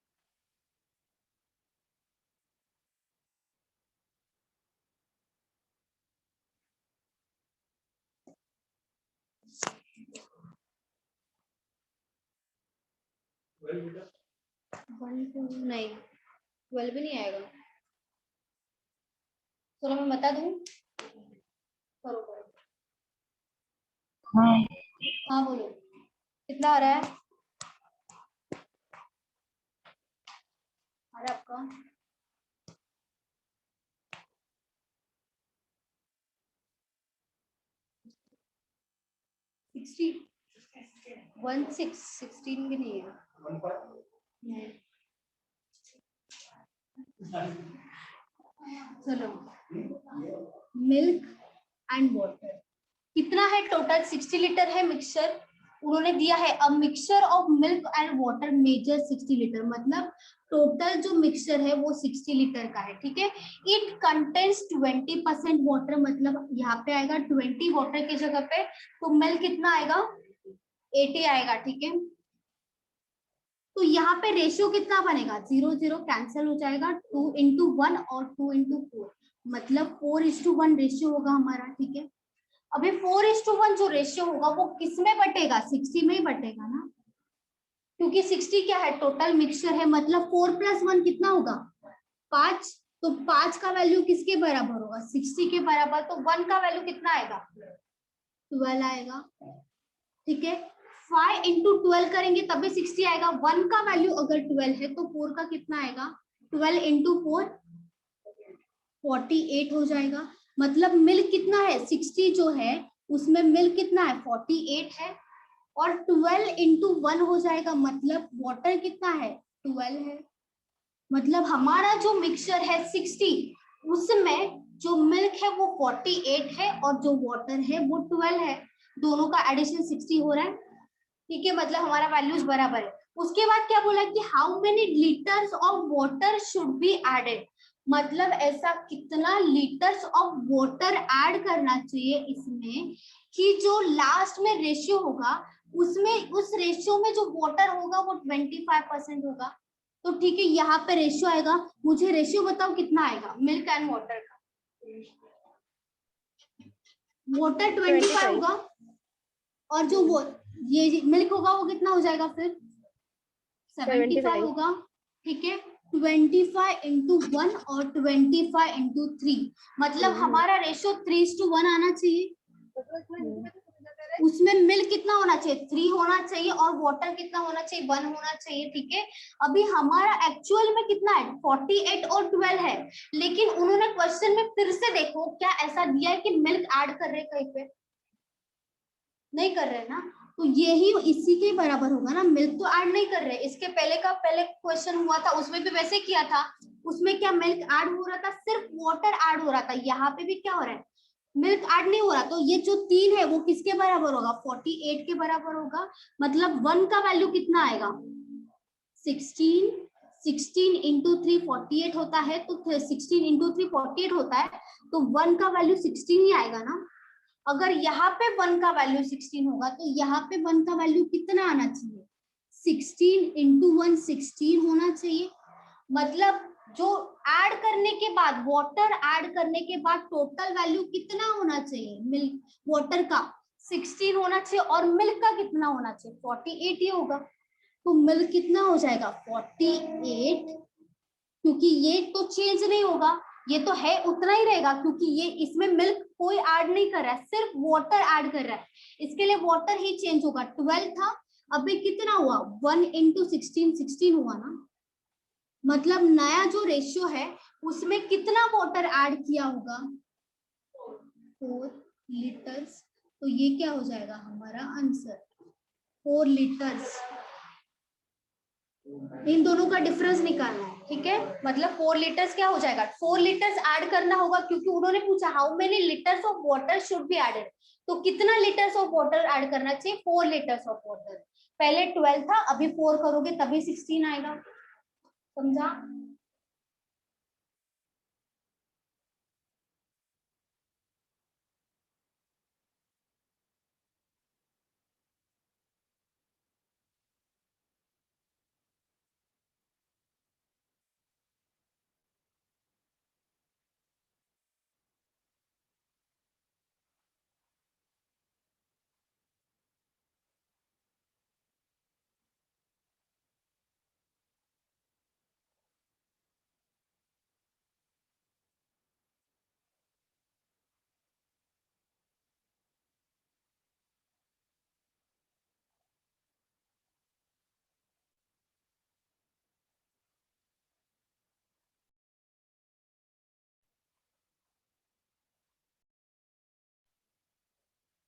नहीं, 12 भी नहीं आएगा। चलो मैं बता दूं, करो करो। हाँ, हाँ बोलो, कितना आ रहा है? आ रहा है आपका? सिक्सटी 16 भी नहीं है। नहीं। चलो, मिल्क एंड वाटर कितना है टोटल? 60 लीटर है मिक्सचर, उन्होंने दिया है अ mixture of milk and water measure 60 litre, मतलब टोटल जो मिक्सचर है वो 60 लीटर का है, ठीक है। इट कंटेन्स 20% वाटर, मतलब यहाँ पे आएगा 20 वाटर की जगह पे, तो मिल्क कितना आएगा? 80 आएगा, ठीक है। तो यहाँ पे रेशियो कितना बनेगा? 0 0 कैंसिल हो जाएगा, 2 into 1 और 2 into 4, मतलब 4:1 रेशियो होगा हमारा, ठीक है। अभी 4:1 जो रेशियो होगा वो किस में बटेगा, 60 में ही बटेगा ना, क्योंकि 60 क्या है, टोटल मिक्सचर है, मतलब 4 + 1 कितना होगा, 5। तो 5 का वैल्यू किसके बराबर होगा, 60 के बराबर, तो 1 का वैल्यू कितना आएगा, 12 आएगा। ठीक है, 5 × 12 करेंगे तभी 60 आएगा। 1 का वैल्यू अगर 12 है तो 4 का कितना आएगा, 12 × 4 48 हो जाएगा। मतलब मिल्क कितना है, 60 जो है उसमें मिल्क कितना है, 48 है, और 12 × 1 हो जाएगा, मतलब वाटर कितना है, 12 है। मतलब हमारा जो मिक्सचर है 60, उसमें जो मिल्क है वो 48 है और जो वाटर है वो 12 है, दोनों का एडिशन 60 हो रहा है। ठीक है, मतलब हमारा वैल्यूज बराबर है। उसके बाद क्या बोला कि how many litres of water should be added, मतलब ऐसा कितना लीटर्स ऑफ वाटर ऐड करना चाहिए इसमें कि जो लास्ट में रेशियो होगा उसमें, उस रेशियो में जो वाटर होगा वो 25% होगा। तो ठीक है, यहाँ पे रेशियो आएगा, मुझे रेशियो बताओ कितना आएगा मिल्क एंड वाटर का। वाटर 25 होगा और जो वो ये मिल्क होगा वो कितना हो जाएगा फिर 75 होगा। ठीक है, 25 × 1 और 25 × 3, मतलब हमारा रेशियो 3:1 आना चाहिए। उसमें मिल्क कितना होना चाहिए, 3 होना चाहिए, और वाटर कितना होना चाहिए, 1 होना चाहिए। ठीक है, अभी हमारा एक्चुअल में कितना है, 48 और 12 है, लेकिन उन्होंने क्वेश्चन में फिर से देखो क्या ऐसा दिया है कि मिल्क ऐड कर रहे हैं, कहीं पे नहीं कर रहे ना, तो यही इसी के बराबर होगा ना, मिल्क तो ऐड नहीं कर रहे। इसके पहले का पहले क्वेश्चन हुआ था उसमें भी वैसे किया था, उसमें क्या मिल्क ऐड हो रहा था, सिर्फ वाटर ऐड हो रहा था। यहाँ पे भी क्या हो रहा है, मिल्क ऐड नहीं हो रहा। तो ये जो 3 है वो किसके बराबर होगा, 48 के बराबर होगा। मतलब 1 का वैल्यू कितना आएगा, 16 × 3 48 होता है, तो 16 × 3 48 होता है, तो 1 का वैल्यू 16 ही आएगा ना। अगर यहाँ पे 1 का वैल्यू 16 होगा तो यहाँ पे 1 का वैल्यू कितना आना चाहिए, 16 × 1 16 होना चाहिए। मतलब जो ऐड करने के बाद, वाटर ऐड करने के बाद टोटल वैल्यू कितना होना चाहिए, मिल्क वाटर का 16 होना चाहिए, और मिल्क का कितना होना चाहिए, 48 ही होगा। तो मिल्क कितना हो जाएगा 48, क्योंकि ये तो चेंज नहीं होगा, ये तो है उतना ही रहेगा, क्योंकि ये इसमें मिल्क कोई ऐड नहीं कर रहा है, सिर्फ वाटर ऐड कर रहा है, इसके लिए वाटर ही चेंज होगा। 12 था, अभी कितना हुआ, 1 × 16 16 हुआ ना। मतलब नया जो रेशियो है उसमें कितना वाटर ऐड किया होगा, 4 लीटर्स। तो ये क्या हो जाएगा हमारा आंसर, 4 लीटर्स। इन दोनों का डिफरेंस निकालना है। ठीक है, मतलब 4 लीटर्स क्या हो जाएगा, 4 लीटर्स ऐड करना होगा, क्योंकि उन्होंने पूछा how many litres of water should be added, तो कितना लीटर्स ऑफ वाटर ऐड करना चाहिए, 4 लीटर्स ऑफ वाटर। पहले 12 था, अभी 4 करोगे तभी 16 आएगा। समझा?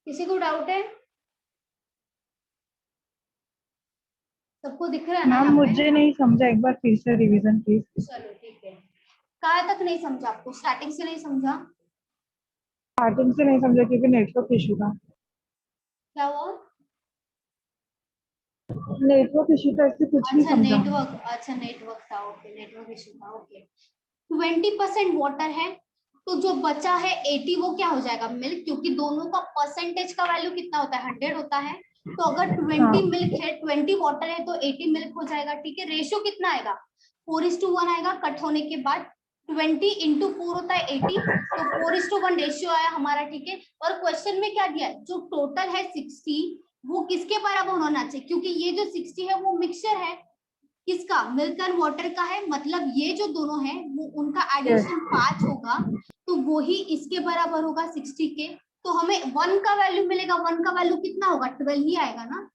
किसी को डाउट है? सबको दिख रहा है ना मैम यहाँ पे? मुझे नहीं समझा, एक बार फिर से रिवीजन प्लीज। चलो ठीक है, कहाँ तक नहीं समझा आपको, स्टार्टिंग से नहीं समझा? स्टार्टिंग से नहीं समझा क्योंकि नेटवर्क इशू था। क्या हुआ? नेटवर्क इशू था, इससे कुछ नहीं अच्छा समझा। नेटवर्क, अच्छा नेटवर्क था, ओके नेटवर्क इशू था, ओके। 20% वाटर है, तो जो बचा है 80 वो क्या हो जाएगा, मिल्क, क्योंकि दोनों का परसेंटेज का वैल्यू कितना होता है, 100 होता है। तो अगर 20 मिल्क है, 20 वाटर है, तो 80 मिल्क हो जाएगा। ठीक है, रेशियो कितना आएगा, 4:1 आएगा कट होने के बाद। 20 इंटू 4 होता है 80, तो 4:1 रेशियो आया हमारा, ठीक है। और क्वेश्चन में क्या दिया है, जो टोटल है 60 वो किसके बराबर होना चाहिए, क्योंकि ये जो 60 है वो मिक्सचर है किसका, मिल्क एंड वाटर का है, मतलब ये जो दोनों है वो उनका एडिशन 5 होगा, तो वो ही इसके बराबर होगा 60 के। तो हमें 1 का वैल्यू मिलेगा, 1 का वैल्यू कितना होगा, 12 ही आएगा ना।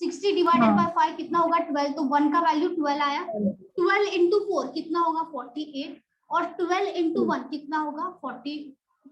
60 डिवाइडेड बाय 5 कितना होगा, 12, तो 1 का वैल्यू 12 आया। 12 इंटू 4 कितना होगा, 48, और 12 इंटू 1 कितना होगा, 40।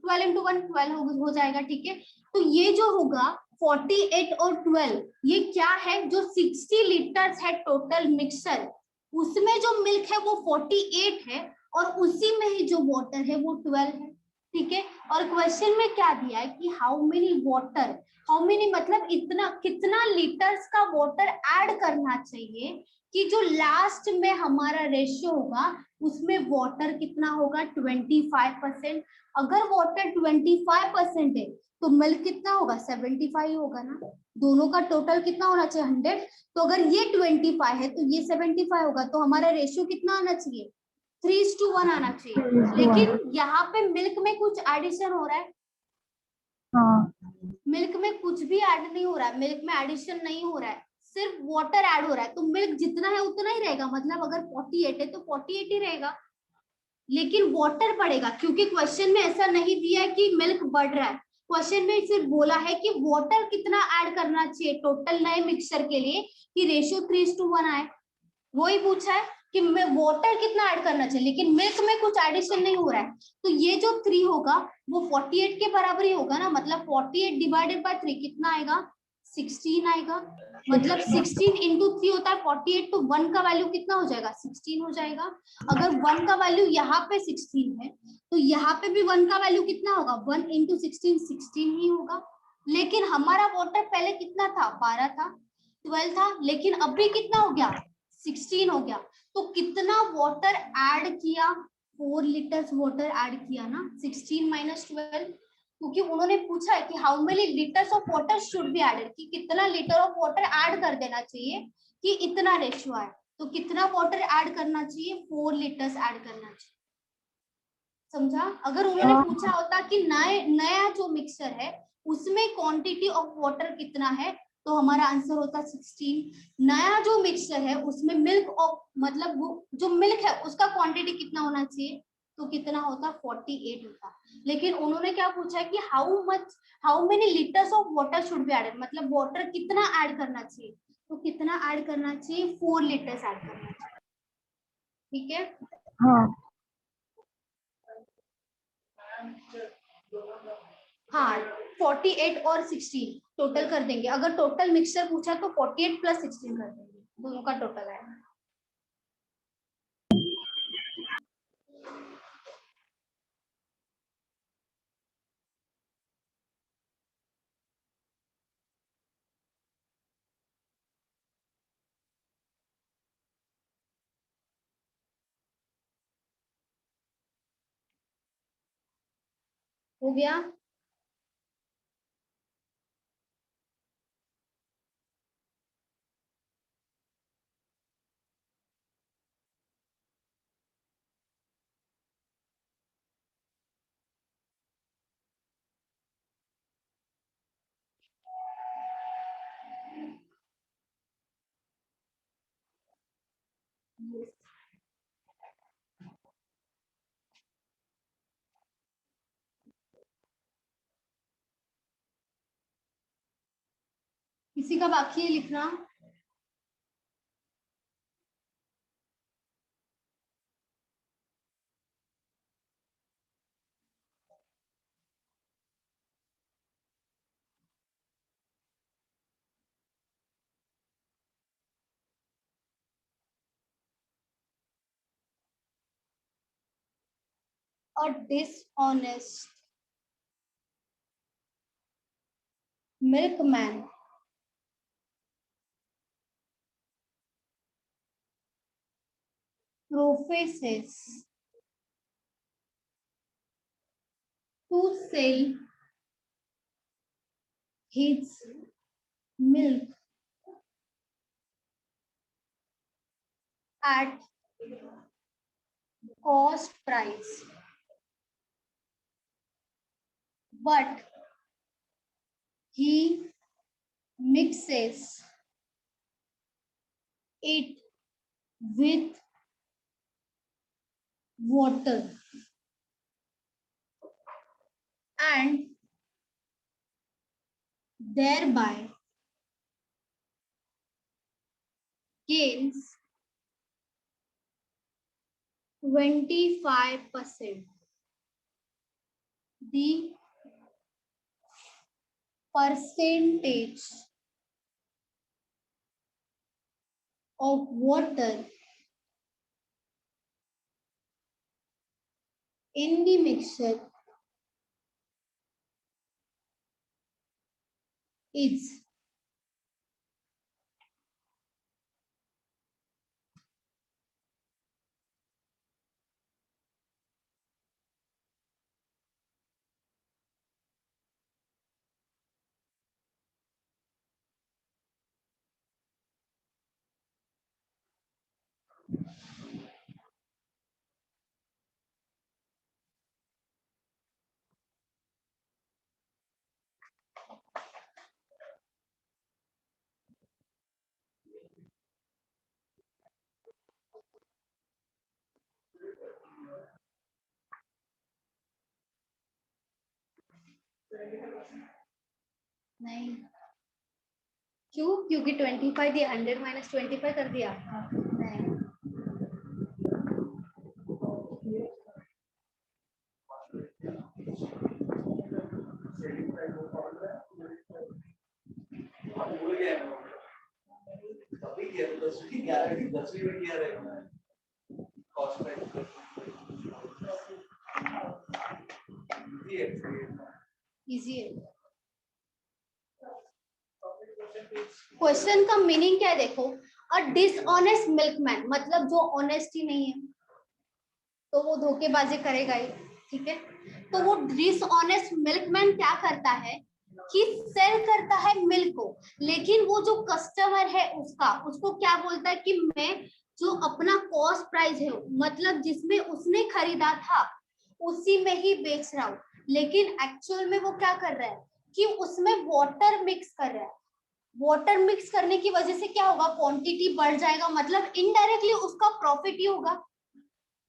12 इंटू 1 12 हो जाएगा, ठीक है। तो ये जो होगा 48 और 12, ये क्या है, जो 60 लीटर्स है टोटल मिक्सर, उसमें जो मिल्क है वो 48 है, और उसी में ही जो वाटर है वो 12 है, ठीक है। और क्वेश्चन में क्या दिया है कि how many water, how many मतलब इतना कितना लीटर्स का वाटर ऐड करना चाहिए कि जो लास्ट में हमारा रेशियो होगा उसमें वाटर कितना होगा, 25%। अगर वाटर 25% है तो मिल्क कितना होगा, 75 होगा ना। दोनों का टोटल कितना होना चाहिए, 100। तो अगर ये 25 है तो ये 75 होगा, तो हमारा रेशियो कितना आना चाहिए, 3:1 आना चाहिए। लेकिन यहाँ पे मिल्क में कुछ एडिशन हो रहा है, हाँ मिल्क में कुछ भी ऐड नहीं हो रहा है, मिल्क में एडिशन नहीं हो रहा है, सिर्फ वाटर ऐड हो रहा है। तो मिल्क जितना है उतना ही रहेगा, मतलब अगर 48 है तो 48 ही रहेगा, लेकिन वाटर बढ़ेगा, क्योंकि क्वेश्चन में ऐसा नहीं दिया है कि मिल्क बढ़ रहा है। क्वेश्चन में सिर्फ बोला है कि वाटर कितना ऐड करना चाहिए टोटल नए मिक्सचर के लिए कि रेशियो 3:1 आए, वही पूछा है कि मैं वाटर कितना ऐड करना चाहिए, लेकिन मिल्क में कुछ एडिशन नहीं हो रहा है। तो ये जो 3 होगा वो 48 के बराबर ही होगा ना, मतलब 48 डिवाइडेड बाय 3 कितना आएगा, 16 आएगा। मतलब 16 इंटू 3 होता है 48, तो 1 का वैल्यू कितना हो जाएगा, 16 हो जाएगा। अगर 1 का वैल्यू यहाँ पे 16 है तो यहाँ पे भी 1 का वैल्यू कितना होगा, 1 इंटू 16 16 ही होगा। लेकिन हमारा वाटर पहले कितना था, 12 था, 12 था, लेकिन अभी कितना हो गया, 16 हो गया। तो कितना वाटर ऐड किया, 4 लीटर्स वाटर ऐड किया ना, 16 माइनस 12, क्योंकि उन्होंने पूछा है कि how many litres of water should be added, कि कितना लीटर ऑफ वाटर ऐड कर देना चाहिए कि इतना रेशियो आए। तो कितना वाटर ऐड करना चाहिए, 4 लीटर्स ऐड करना चाहिए, समझा। अगर उन्होंने पूछा होता कि नया जो मिक्सचर है उसमें क्वांटिटी ऑफ वाटर कितना है, तो हमारा आंसर होता 16। नया जो मिक्सचर है उसमें मिल्क ऑफ मतलब वो जो मिल्क है उसका क्वांटिटी कितना होना चाहिए, तो कितना होता, 48 होता। लेकिन उन्होंने क्या पूछा है कि how many litres of water should be added, मतलब वाटर कितना ऐड करना चाहिए, तो कितना ऐड करना चाहिए, 4 लीटर्स ऐड करना चाहिए, ठीक है। हाँ हाँ 48 और 16 टोटल कर देंगे, अगर टोटल मिक्सचर पूछा तो 48 प्लस 16 कर देंगे, दोनों का टोटल है। हो गया, किसी का बाकी है लिखना, और dishonest milkman professes to sell his milk at cost price, but he mixes it with water and thereby gains 25%. The percentage of water in the mixture is नहीं क्यों? क्योंकि 25 दिया, 100 माइनस 25 कर दिया। नहीं इजी है। क्वेश्चन का मीनिंग क्या है देखो, अ डिसऑनेस्ट मिल्कमैन मतलब जो ऑनेस्ट ही नहीं है तो वो धोखेबाजी करेगा ही, ठीक है। तो वो डिसऑनेस्ट मिल्कमैन क्या करता है कि सेल करता है मिल्क को, लेकिन वो जो कस्टमर है उसको क्या बोलता है कि मैं जो अपना कॉस्ट प्राइस है मतलब जिसमें उसने खरीदा था उसी में ही बेच रहा हूँ, लेकिन एक्चुअल में वो क्या कर रहा है कि उसमें वाटर मिक्स कर रहा है। वाटर मिक्स करने की वजह से क्या होगा, क्वांटिटी बढ़ जाएगा, मतलब इनडायरेक्टली उसका प्रॉफिट ही होगा,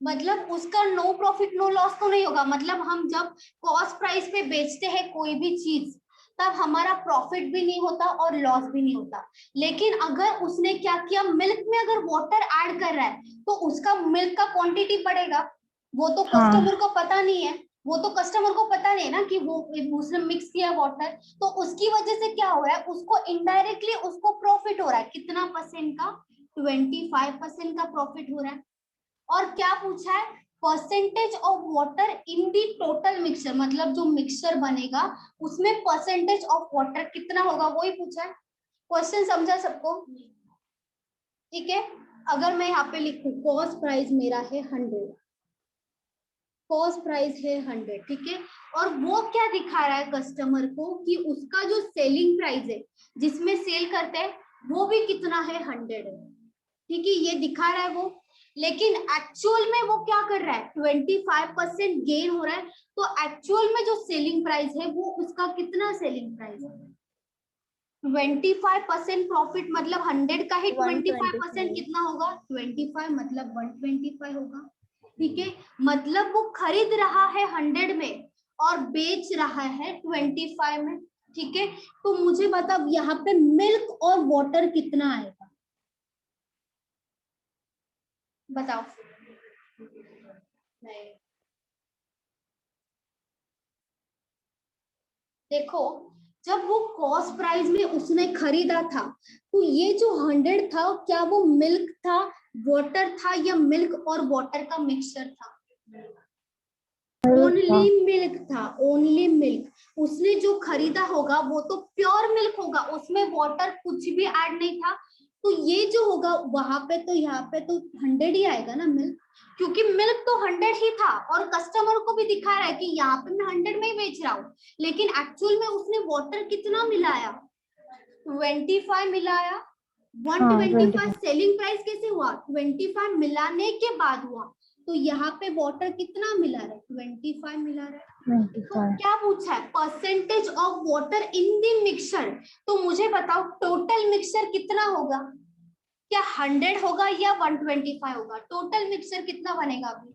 मतलब उसका नो प्रॉफिट नो लॉस तो नहीं होगा। मतलब हम जब कॉस्ट प्राइस पे बेचते हैं कोई भी चीज तब हमारा प्रॉफिट भी नहीं होता और लॉस भी नहीं होता। लेकिन अगर उसने क्या किया, मिल्क में अगर वाटर ऐड कर रहा है तो उसका मिल्क का क्वांटिटी बढ़ेगा। वो तो कस्टमर को पता नहीं है, वो तो कस्टमर को पता नहीं है ना कि वो उसने मिक्स किया वाटर, तो उसकी वजह से क्या हो रहा है, उसको इनडायरेक्टली उसको प्रॉफिट हो रहा है। कितना परसेंट का? 25% का प्रॉफिट हो रहा है। और क्या पूछा है, percentage of water in the total mixture, मतलब जो मिक्सचर बनेगा उसमें परसेंटेज ऑफ वाटर कितना होगा वही पूछा है। क्वेश्चन समझा सबको? ठीक है। अगर मैं यहाँ पे लिखूं कॉस्ट प्राइस मेरा है 100, कॉस्ट प्राइस है 100, ठीक है, और वो क्या दिखा रहा है कस्टमर को कि उसका जो सेलिंग प्राइस है जिसमें सेल करते हैं वो भी कितना है, 100 है, ठीक है, ये दिखा रहा है वो। लेकिन एक्चुअल में वो क्या कर रहा है, 25% गेन हो रहा है। तो एक्चुअल में जो सेलिंग प्राइस है वो उसका कितना सेलिंग प्राइस है, 25% प्रॉफिट, मतलब 100 का ही 25% कितना होगा, 25 मतलब 125 होगा, ठीक है। मतलब वो खरीद रहा है 100 में और बेच रहा है 25 में, ठीक है। तो मुझे बता यहाँ पे मिल्क और वाटर कितना आएगा, बताओ। नहीं देखो, जब वो कॉस्ट प्राइस में उसने खरीदा था तो ये जो 100 था क्या वो मिल्क था, वाटर था, या मिल्क और वाटर का मिक्सचर था? ओनली मिल्क था, ओनली मिल्क। उसने जो खरीदा होगा वो तो प्योर मिल्क होगा, उसमें वाटर कुछ भी ऐड नहीं था। तो ये जो होगा वहां पे तो यहाँ पे तो 100 ही आएगा ना मिल्क, क्योंकि मिल्क तो 100 ही था और कस्टमर को भी दिखा रहा है कि यहाँ पे मैं 100 में ही बेच रहा हूँ। लेकिन एक्चुअल में उसने वाटर कितना मिलाया, 25 मिलाया। 125 सेलिंग प्राइस कैसे हुआ, 25 मिलाने के बाद हुआ। तो यहाँ पे वाटर कितना मिला रहा है, 25 मिला रहा है। तो 25। क्या पूछा है, percentage of water in the mixture. तो मुझे बताओ टोटल मिक्सचर कितना होगा, क्या 100 होगा या 125 होगा? टोटल मिक्सचर कितना बनेगा अभी?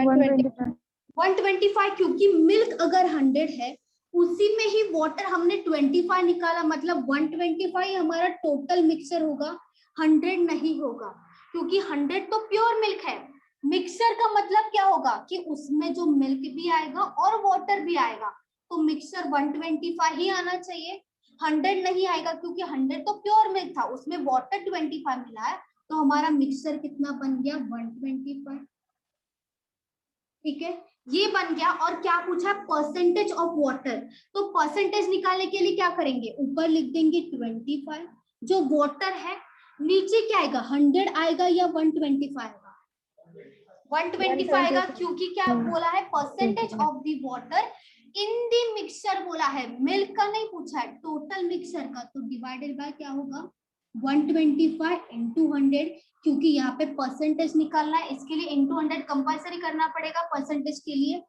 125। 125, क्योंकि मिल्क अगर 100 है उसी में ही वाटर हमने 25 निकाला, मतलब 125 हमारा टोटल मिक्सचर होगा, 100 नहीं होगा, क्योंकि 100 तो प्योर मिल्क है। मिक्सचर का मतलब क्या होगा कि उसमें जो मिल्क भी आएगा और वाटर भी आएगा, तो मिक्सचर 125 ही आना चाहिए, 100 नहीं आएगा, क्योंकि 100 तो प्योर मिल्क था, उसमें वाटर 25 मिला है, तो हमारा मिक्सचर कितना बन गया, 125। ठीक है, ये बन गया। और क्या पूछा, परसेंटेज ऑफ वाटर। तो परसेंटेज निकालने के लिए क्या करेंगे, ऊपर लिख देंगे 25, जो वाटर है नीचे क्या आएगा, 100 आएगा या 125 आएगा, 125 आएगा, क्योंकि क्या बोला है, percentage of the water in the mixture बोला है, मिल्क का नहीं पूछा है, टोटल मिक्सचर का। तो डिवाइडेड बाय क्या होगा, 125 इंटू 100, क्योंकि यहाँ पे परसेंटेज निकालना है, इसके लिए इंटू 100 कंपल्सरी करना पड़ेगा परसेंटेज के लिए।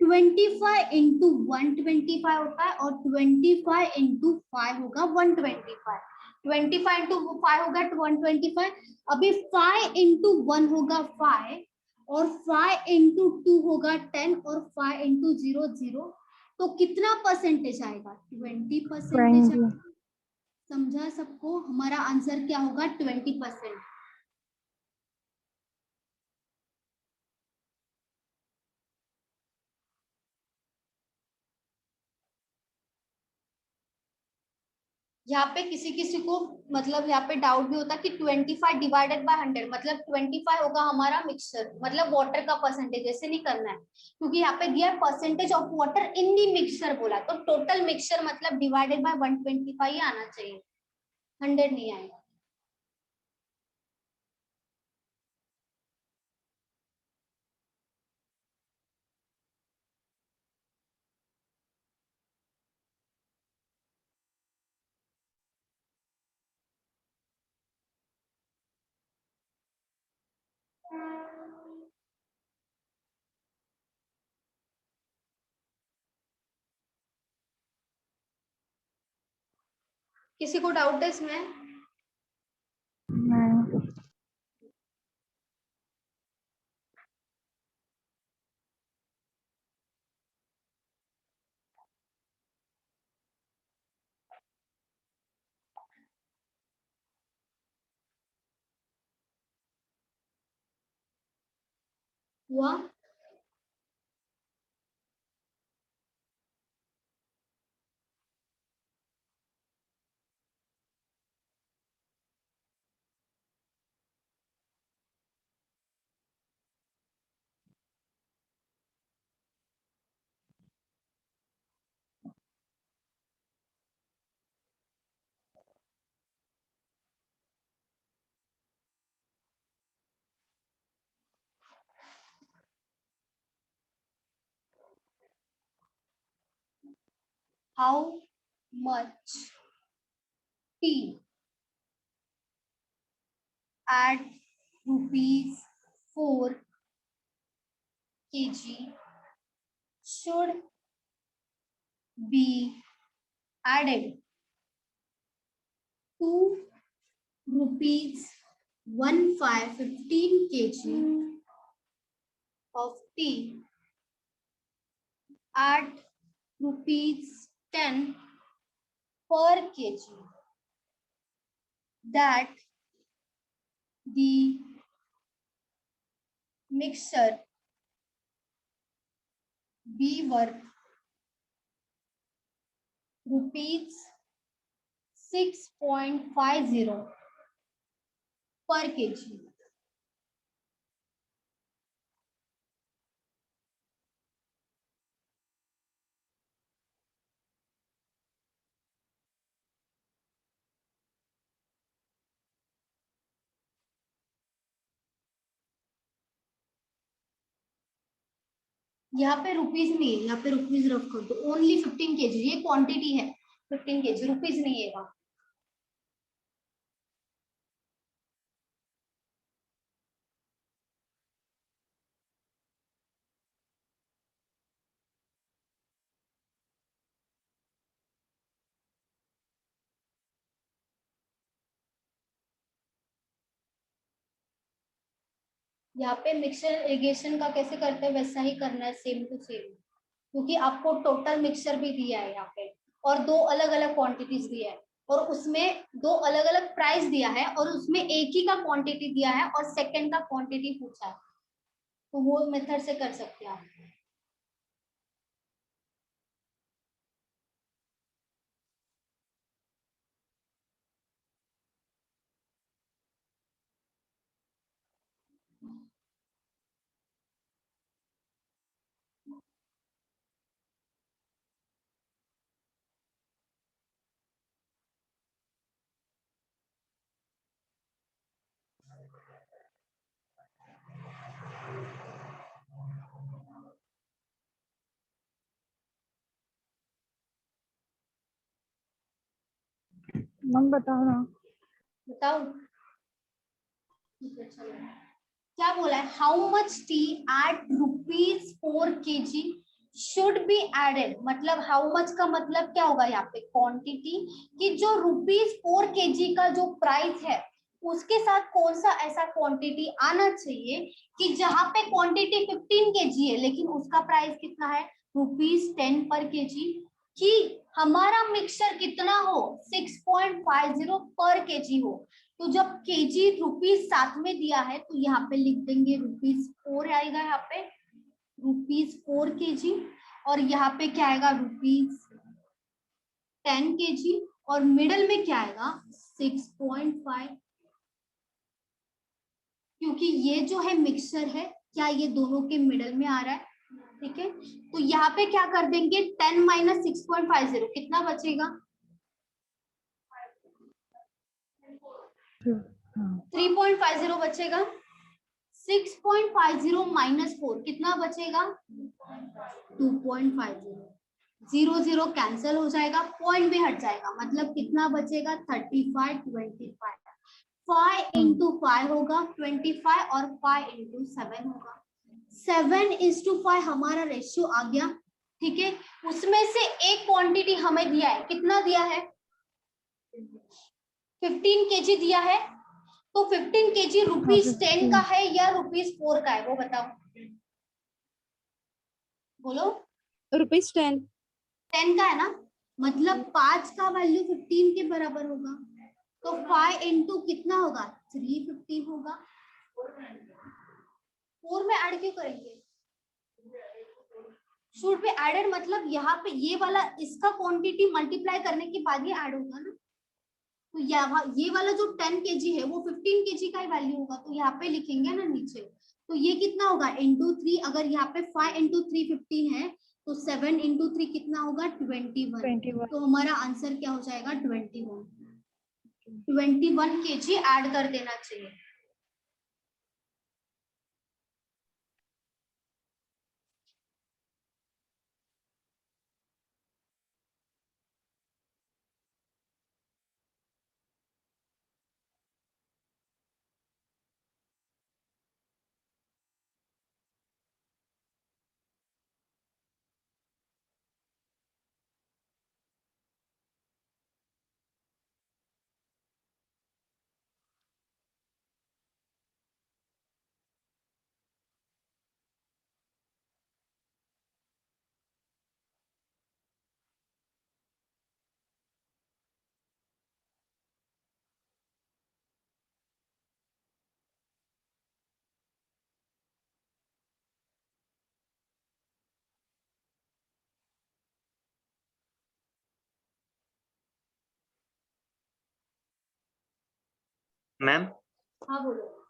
25 इंटू 125 होता है, और 25 इंटू 5 होगा 125, 25 इंटू 5 होगा 125, अभी 5 इंटू 1 होगा 5, और 5 इंटू 2 होगा 10, और 5 इंटू 0 0, तो कितना परसेंटेज आएगा, 20%। समझा सबको, हमारा आंसर क्या होगा, 20%। यहाँ पे किसी किसी को मतलब यहाँ पे डाउट भी होता है कि 25 डिवाइडेड बाय 100 मतलब 25 होगा हमारा मिक्सचर, मतलब वाटर का परसेंटेज, ऐसे नहीं करना है, क्योंकि यहाँ पे दिया है percentage of water in the mixture बोला, तो टोटल मिक्सचर मतलब डिवाइडेड बाय 125 ही आना चाहिए, 100 नहीं आएगा। किसी को डाउट है इसमें? नहीं। हुआ? How much tea at rupees 4 kg should be added to rupees 15 kg of tea at rupees 10 per kg, that the mixture be worth rupees 6.50 per kg. यहाँ पे रुपीज नहीं है, यहाँ पे रुपीज रख कर दो, ओनली 15 केजी, ये quantity है 15 KG, rupees नहीं है। यहाँ पे मिक्सचर इरिगेशन का कैसे करते हैं वैसा ही करना है, सेम टू सेम, क्योंकि आपको टोटल मिक्सचर भी दिया है यहाँ पे और दो अलग अलग क्वांटिटीज दिया है और उसमें दो अलग अलग प्राइस दिया है और उसमें एक ही का क्वांटिटी दिया है और सेकंड का क्वांटिटी पूछा है, तो वो मेथड से कर सकते हैं आप। मैम बताओ ना। बताओ, ठीक है चलो। क्या बोला है, how much tea at ₹4 kg should be added, मतलब हाउ मच का मतलब क्या होगा यहाँ पे क्वांटिटी, कि जो ₹4 kg का जो प्राइस है उसके साथ कौन सा ऐसा क्वांटिटी आना चाहिए कि जहां पे क्वांटिटी 15 kg है लेकिन उसका प्राइस कितना है ₹10 पर kg, कि हमारा मिक्सचर कितना हो 6.50 पर kg हो। तो जब केजी रुपीस साथ में दिया है तो यहाँ पे लिख देंगे ₹4 आएगा, यहाँ पे ₹4 kg और यहाँ पे क्या आएगा ₹10 kg और मिडल में क्या आएगा 6.5, क्योंकि ये जो है मिक्सचर है क्या ये दोनों के मिडल में आ रहा है, ठीक है। तो यहाँ पे क्या कर देंगे 10 - 6.50 कितना बचेगा 3.50 बचेगा, 6.50 - 4 कितना बचेगा 2.50, 0 0 कैंसिल हो जाएगा, पॉइंट भी हट जाएगा, मतलब कितना बचेगा 35 25, 5 × 5 होगा 25 और 5 × 7 होगा, 7:5 हमारा रेशियो आ गया, ठीक है। उसमें से एक क्वांटिटी हमें दिया है, कितना दिया है 15 kg दिया है, तो 15 kg ₹10 का है या ₹4 का है वो बताओ, बोलो। ₹10। 10 का है ना, मतलब 5 का वैल्यू 15 के बराबर होगा, तो 5 × कितना होगा 350 होगा। 4 में ऐड क्यों करेंगे, शुड बी एडेड, मतलब यहाँ पे ये वाला इसका क्वांटिटी मल्टीप्लाई करने के बाद ये ऐड होगा ना, तो यहाँ ये वाला जो 10 kg है वो 15 kg का ही वैल्यू होगा, तो यहाँ पे लिखेंगे ना नीचे, तो ये कितना होगा × 3, अगर यहाँ पे 5 × 3 15 है तो 7 × 3 कितना होगा 21, तो हमारा आंसर क्या हो जाएगा 21 kg ऐड कर देना चाहिए। मैम हाँ बोलो,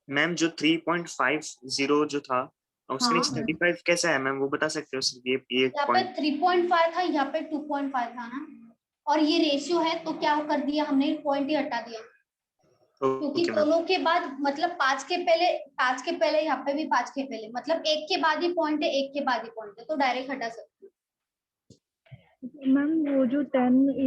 मैम जो 3.50 जो था उसके नीचे हाँ 35 कैसा है मैम, वो बता सकते हो सिर्फ ये यहाँ पे पॉइंट। 3.5 था, यहाँ पे 2.5 था ना, और ये रेशियो है तो क्या कर दिया हमने पॉइंट ही हटा दिया, क्योंकि ओके मैम। दोनों के बाद मतलब 5 के पहले यहाँ पे भी 5 के पहले, मतलब एक के बाद ही पॉइंट है, एक के बाद ही पॉइंट है, तो डायरेक्ट हटा सकते हैं। मैम वो जो 10 ×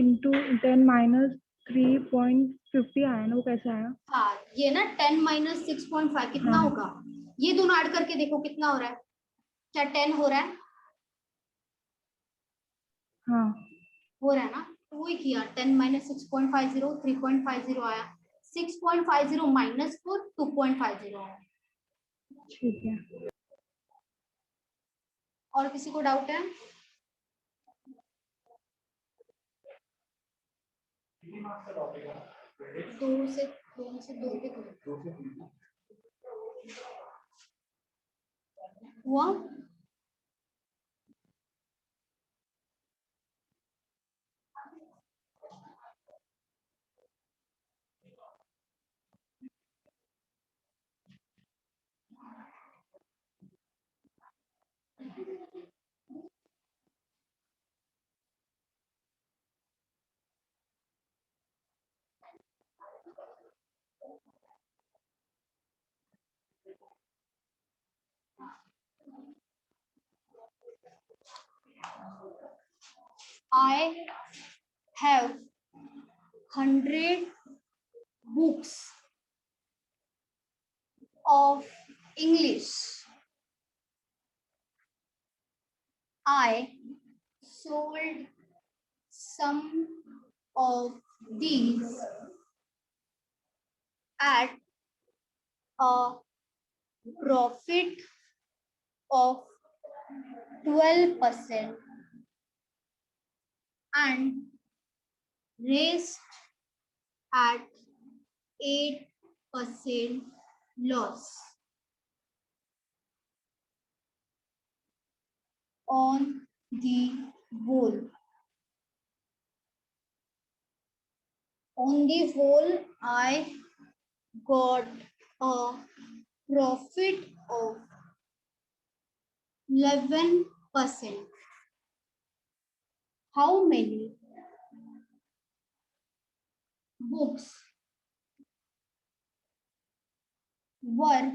10 - 3.50 आया ना, वो कैसा आया? हाँ ये ना 10 - 6.5 कितना हाँ। होगा, ये दोनों ऐड करके देखो कितना हो रहा है, क्या 10 हो रहा है, हाँ हो रहा है ना, तो वही किया 10 - 6.50 3.50 आया, 6.50 - 4 2.50 आया, ठीक है। और किसी को डाउट है? दो से दो पे करो। हुआ? I have 100 books of English. I sold some of these at a profit of 12% and raised at 8% loss on the whole. On the whole, I got a profit of 11%. How many books were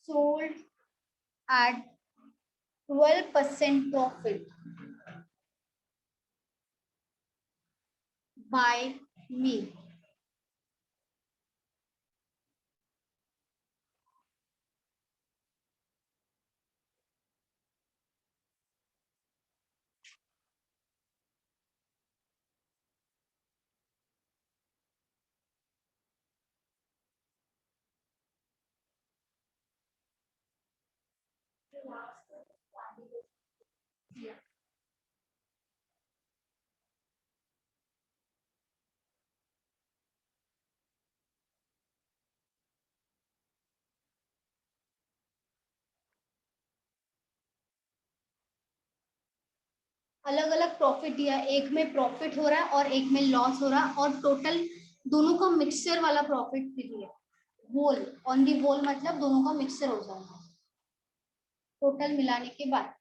sold at 12% profit by me? अलग अलग profit दिया, एक में profit हो रहा है और एक में लॉस हो रहा है, और टोटल दोनों का मिक्सचर वाला प्रॉफिट भी दिया। होल, ऑन दी होल मतलब दोनों का मिक्सचर हो जाएगा टोटल मिलाने के बाद।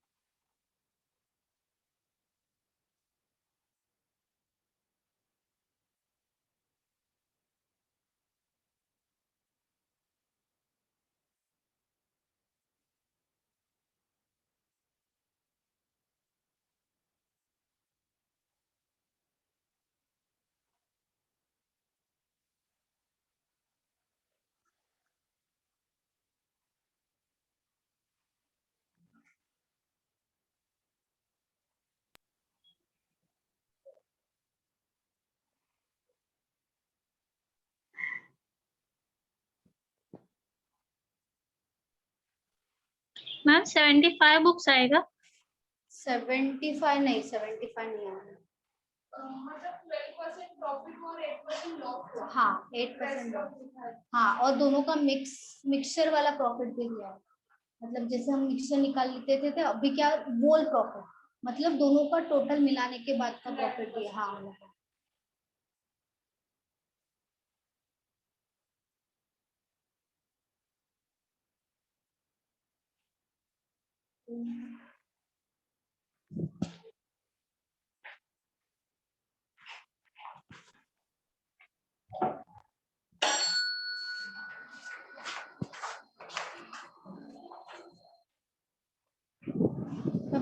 मैम 75 बुक्स आएगा। 75 नहीं, 75 नहीं आएगा। मतलब 12% प्रॉफिट और 8% लॉस। हाँ 8%। हाँ, और दोनों का मिक्सचर वाला प्रॉफिट भी दिया है। मतलब जैसे हम मिक्सचर निकाल लेते थे अभी क्या होल प्रॉफिट, मतलब दोनों का टोटल मिलाने के बाद का प्रॉफिट दिया। हाँ मैं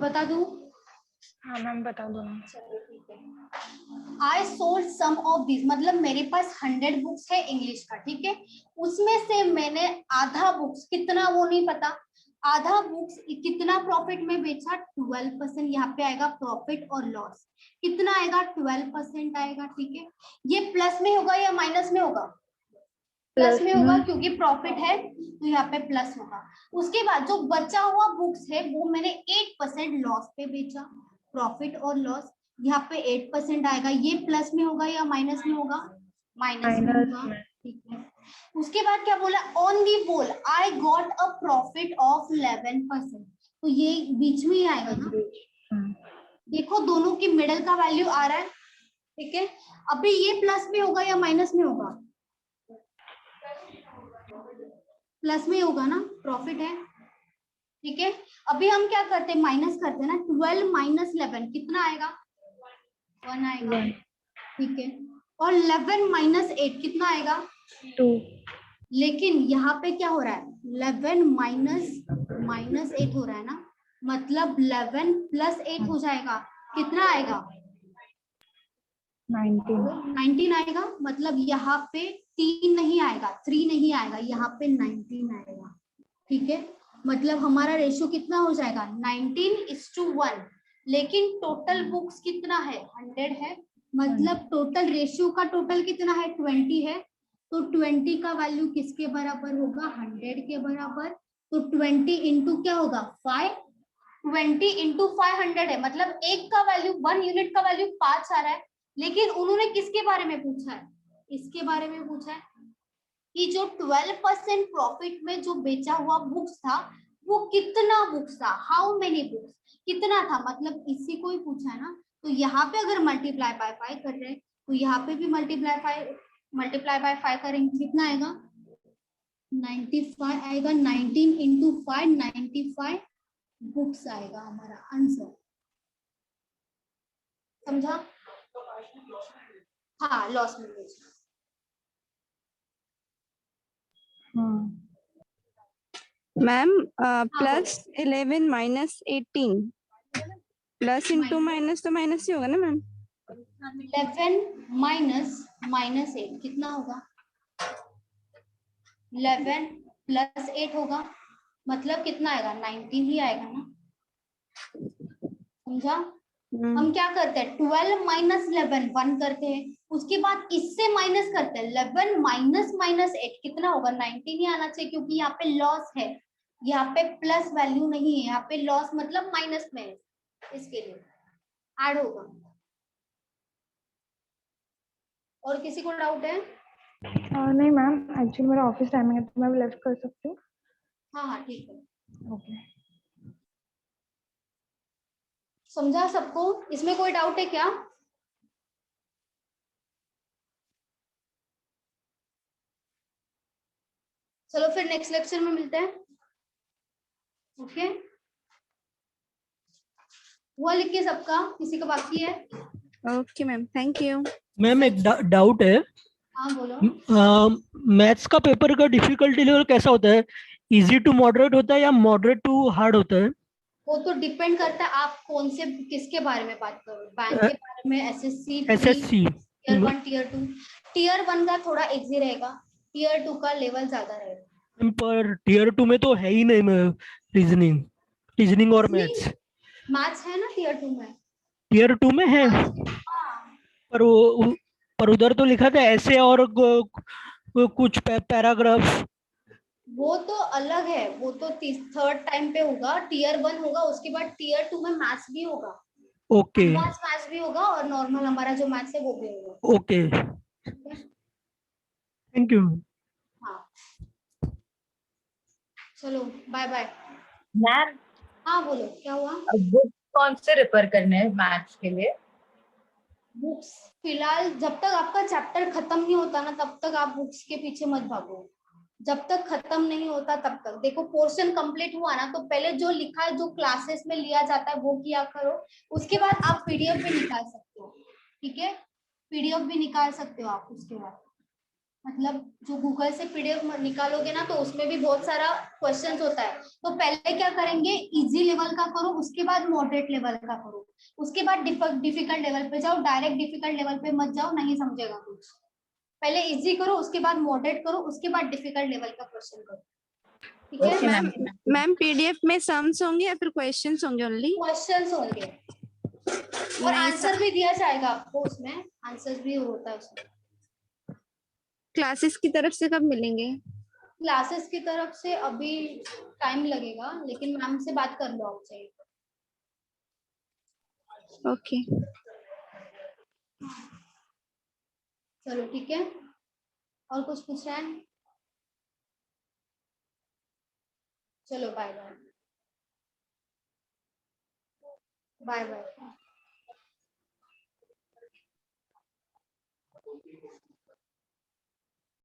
बता दूं? हाँ मैम बता दो ना। चलो ठीक है। I sold some of this, मतलब मेरे पास 100 बुक्स है इंग्लिश का, ठीक है। उसमें से मैंने आधा बुक्स, कितना वो नहीं पता, आधा बुक्स कितना प्रॉफिट में बेचा, 12%। यहाँ पे आएगा प्रॉफिट और लॉस, कितना आएगा 12% आएगा, ठीक है। ये प्लस में होगा या माइनस में होगा? प्लस में होगा में। क्योंकि प्रॉफिट है तो यहाँ पे प्लस होगा। उसके बाद जो बचा हुआ बुक्स है वो मैंने 8% लॉस पे बेचा, प्रॉफिट और लॉस यहाँ पे 8% आएगा। ये प्लस में होगा या माइनस में होगा? माइनस में माइनस होगा। में। ठीक है। उसके बाद क्या बोला? On the whole I got a profit of 11%, तो ये बीच में ही आएगा ना। देखो दोनों की मिडल का वैल्यू आ रहा है। ठीक है, अभी ये प्लस में होगा या माइनस में होगा? प्लस में होगा ना, प्रॉफिट है। ठीक है, अभी हम क्या करते हैं? माइनस करते हैं ना। 12 माइनस 11 कितना आएगा? 1 आएगा। ठीक है, और 11 माइनस 8 कितना आएगा? 2। लेकिन यहाँ पे क्या हो रहा है? 11 माइनस 8 हो रहा है ना, मतलब 11 प्लस 8 हो जाएगा। कितना आएगा? 19 आएगा। मतलब यहाँ पे 3 नहीं आएगा, 3 नहीं आएगा, यहाँ पे 19 आएगा। ठीक है, मतलब हमारा रेशियो कितना हो जाएगा? 19:1। लेकिन टोटल बुक्स कितना है? 100 है। मतलब टोटल रेशियो का टोटल कितना है? 20 है। तो 20 का वैल्यू किसके बराबर होगा? 100 के बराबर। तो 20 इंटू क्या होगा? 5। 20 इंटू 500 है, मतलब एक का वैल्यू 1 यूनिट का वैल्यू 5 आ रहा है। लेकिन उन्होंने किसके बारे में पूछा है? इसके बारे में पूछा है कि जो 12% प्रॉफिट में जो बेचा हुआ बुक्स था वो कितना बुक्स था, हाउ मेनी बुक्स, कितना था, मतलब इसी को ही पूछा है ना। तो यहाँ पे अगर मल्टीप्लाई बाय 5 कर रहे हैं तो यहाँ पे भी मल्टीप्लाई बाय 5 करेंगे, कितना आएगा? 95 आएगा। 19 इंटू 5 95 बुक्स आएगा हमारा आंसर। समझा? हाँ, लॉस में बेचना। Ma'am plus 11 minus 18 plus into minus तो माइनस ही होगा ना मैम? 11 माइनस 8 कितना होगा? 11 प्लस 8 होगा, मतलब कितना आएगा? 19 ही आएगा ना। समझा? हम क्या करते हैं? 12 माइनस 11 1 करते हैं, उसके बाद इससे माइनस करते हैं। 11 माइनस 8 कितना होगा? 19 ही आना चाहिए, क्योंकि यहाँ पे लॉस है, यहाँ पे प्लस वैल्यू नहीं है, यहाँ पे लॉस मतलब माइनस में है, इसके लिए ऐड होगा। और किसी को डाउट है? नहीं मैम, एक्चुअली मेरा ऑफिस टाइमिंग है तो मैं लेफ्ट कर सकती हूँ। हाँ हाँ ठीक है। ओके। समझा सबको? इसमें कोई डाउट है क्या? चलो फिर नेक्स्ट लेक्चर में मिलते हैं। ओके, हुआ लिख के सबका? किसी का बाकी है? Okay ma'am, thank you. Ma'am एक डाउट है, हाँ बोलो। मैथ्स का पेपर का डिफिकल्टी लेवल कैसा होता है? इजी टू मॉडरेट होता है या मॉडरेट टू हार्ड होता है? वो तो डिपेंड करता है आप कौन से किसके बारे में बात करो। बैंक के बारे में, SSC, SSC tier 1 tier 2। Tier 1 का थोड़ा इजी रहेगा, टीयर 2 का लेवल ज्यादा रहेगा। पर टीयर 2 में तो है ही नहीं रीजनिंग और मैथ्स। मैथ्स है ना टीयर 2 में? टीयर 2 में है, हाँ, पर पर उधर तो लिखा था ऐसे और कुछ पैराग्राफ। वो तो अलग है, वो तो थर्ड टाइम पे होगा। टीयर 1 होगा, उसके बाद टीयर 2 में मैथ्स भी होगा, ओके एडवांस मैथ्स भी होगा, और नॉर्मल हमारा जो मैथ्स है वो भी होगा। Okay, thank you. हाँ चलो बाय बाय। मैम हाँ बोलो, क्या हुआ? बुक कौन से रेफर करने हैं मैथ्स के लिए? बुक्स फिलहाल जब तक आपका चैप्टर खत्म नहीं होता ना तब तक आप बुक्स के पीछे मत भागो। जब तक खत्म नहीं होता तब तक देखो, पोर्शन कंप्लीट हुआ ना तो पहले जो लिखा है, जो क्लासेस में लिया जाता है वो किया करो। उसके बाद आप पीडीएफ भी निकाल सकते हो। ठीक है, पीडीएफ भी निकाल सकते हो आप। उसके बाद मतलब जो गूगल से पीडीएफ निकालोगे ना तो उसमें भी बहुत सारा क्वेश्चंस होता है। तो पहले क्या करेंगे? इजी लेवल का करो, उसके बाद मॉडरेट लेवल का करो, उसके बाद डिफिकल्ट लेवल पे जाओ। डायरेक्ट डिफिकल्ट लेवल पे मत जाओ, नहीं समझेगा कुछ। पहले इजी करो, उसके बाद मॉडरेट करो, उसके बाद डिफिकल्ट लेवल का क्वेश्चन करो। ठीक है मैम, मैम पीडीएफ में सम्स होंगे या फिर क्वेश्चंस होंगे ओनली? क्वेश्चंस होंगे और नहीं, आंसर भी दिया जाएगा आपको, उसमें आंसर भी होता है उसमें। क्लासेस की तरफ से कब मिलेंगे? क्लासेस की तरफ से अभी टाइम लगेगा, लेकिन मैम से बात कर लो आप चाहिए तो। ओके। चलो ठीक है, और कुछ पूछना है? चलो बाय बाय। Bye bye.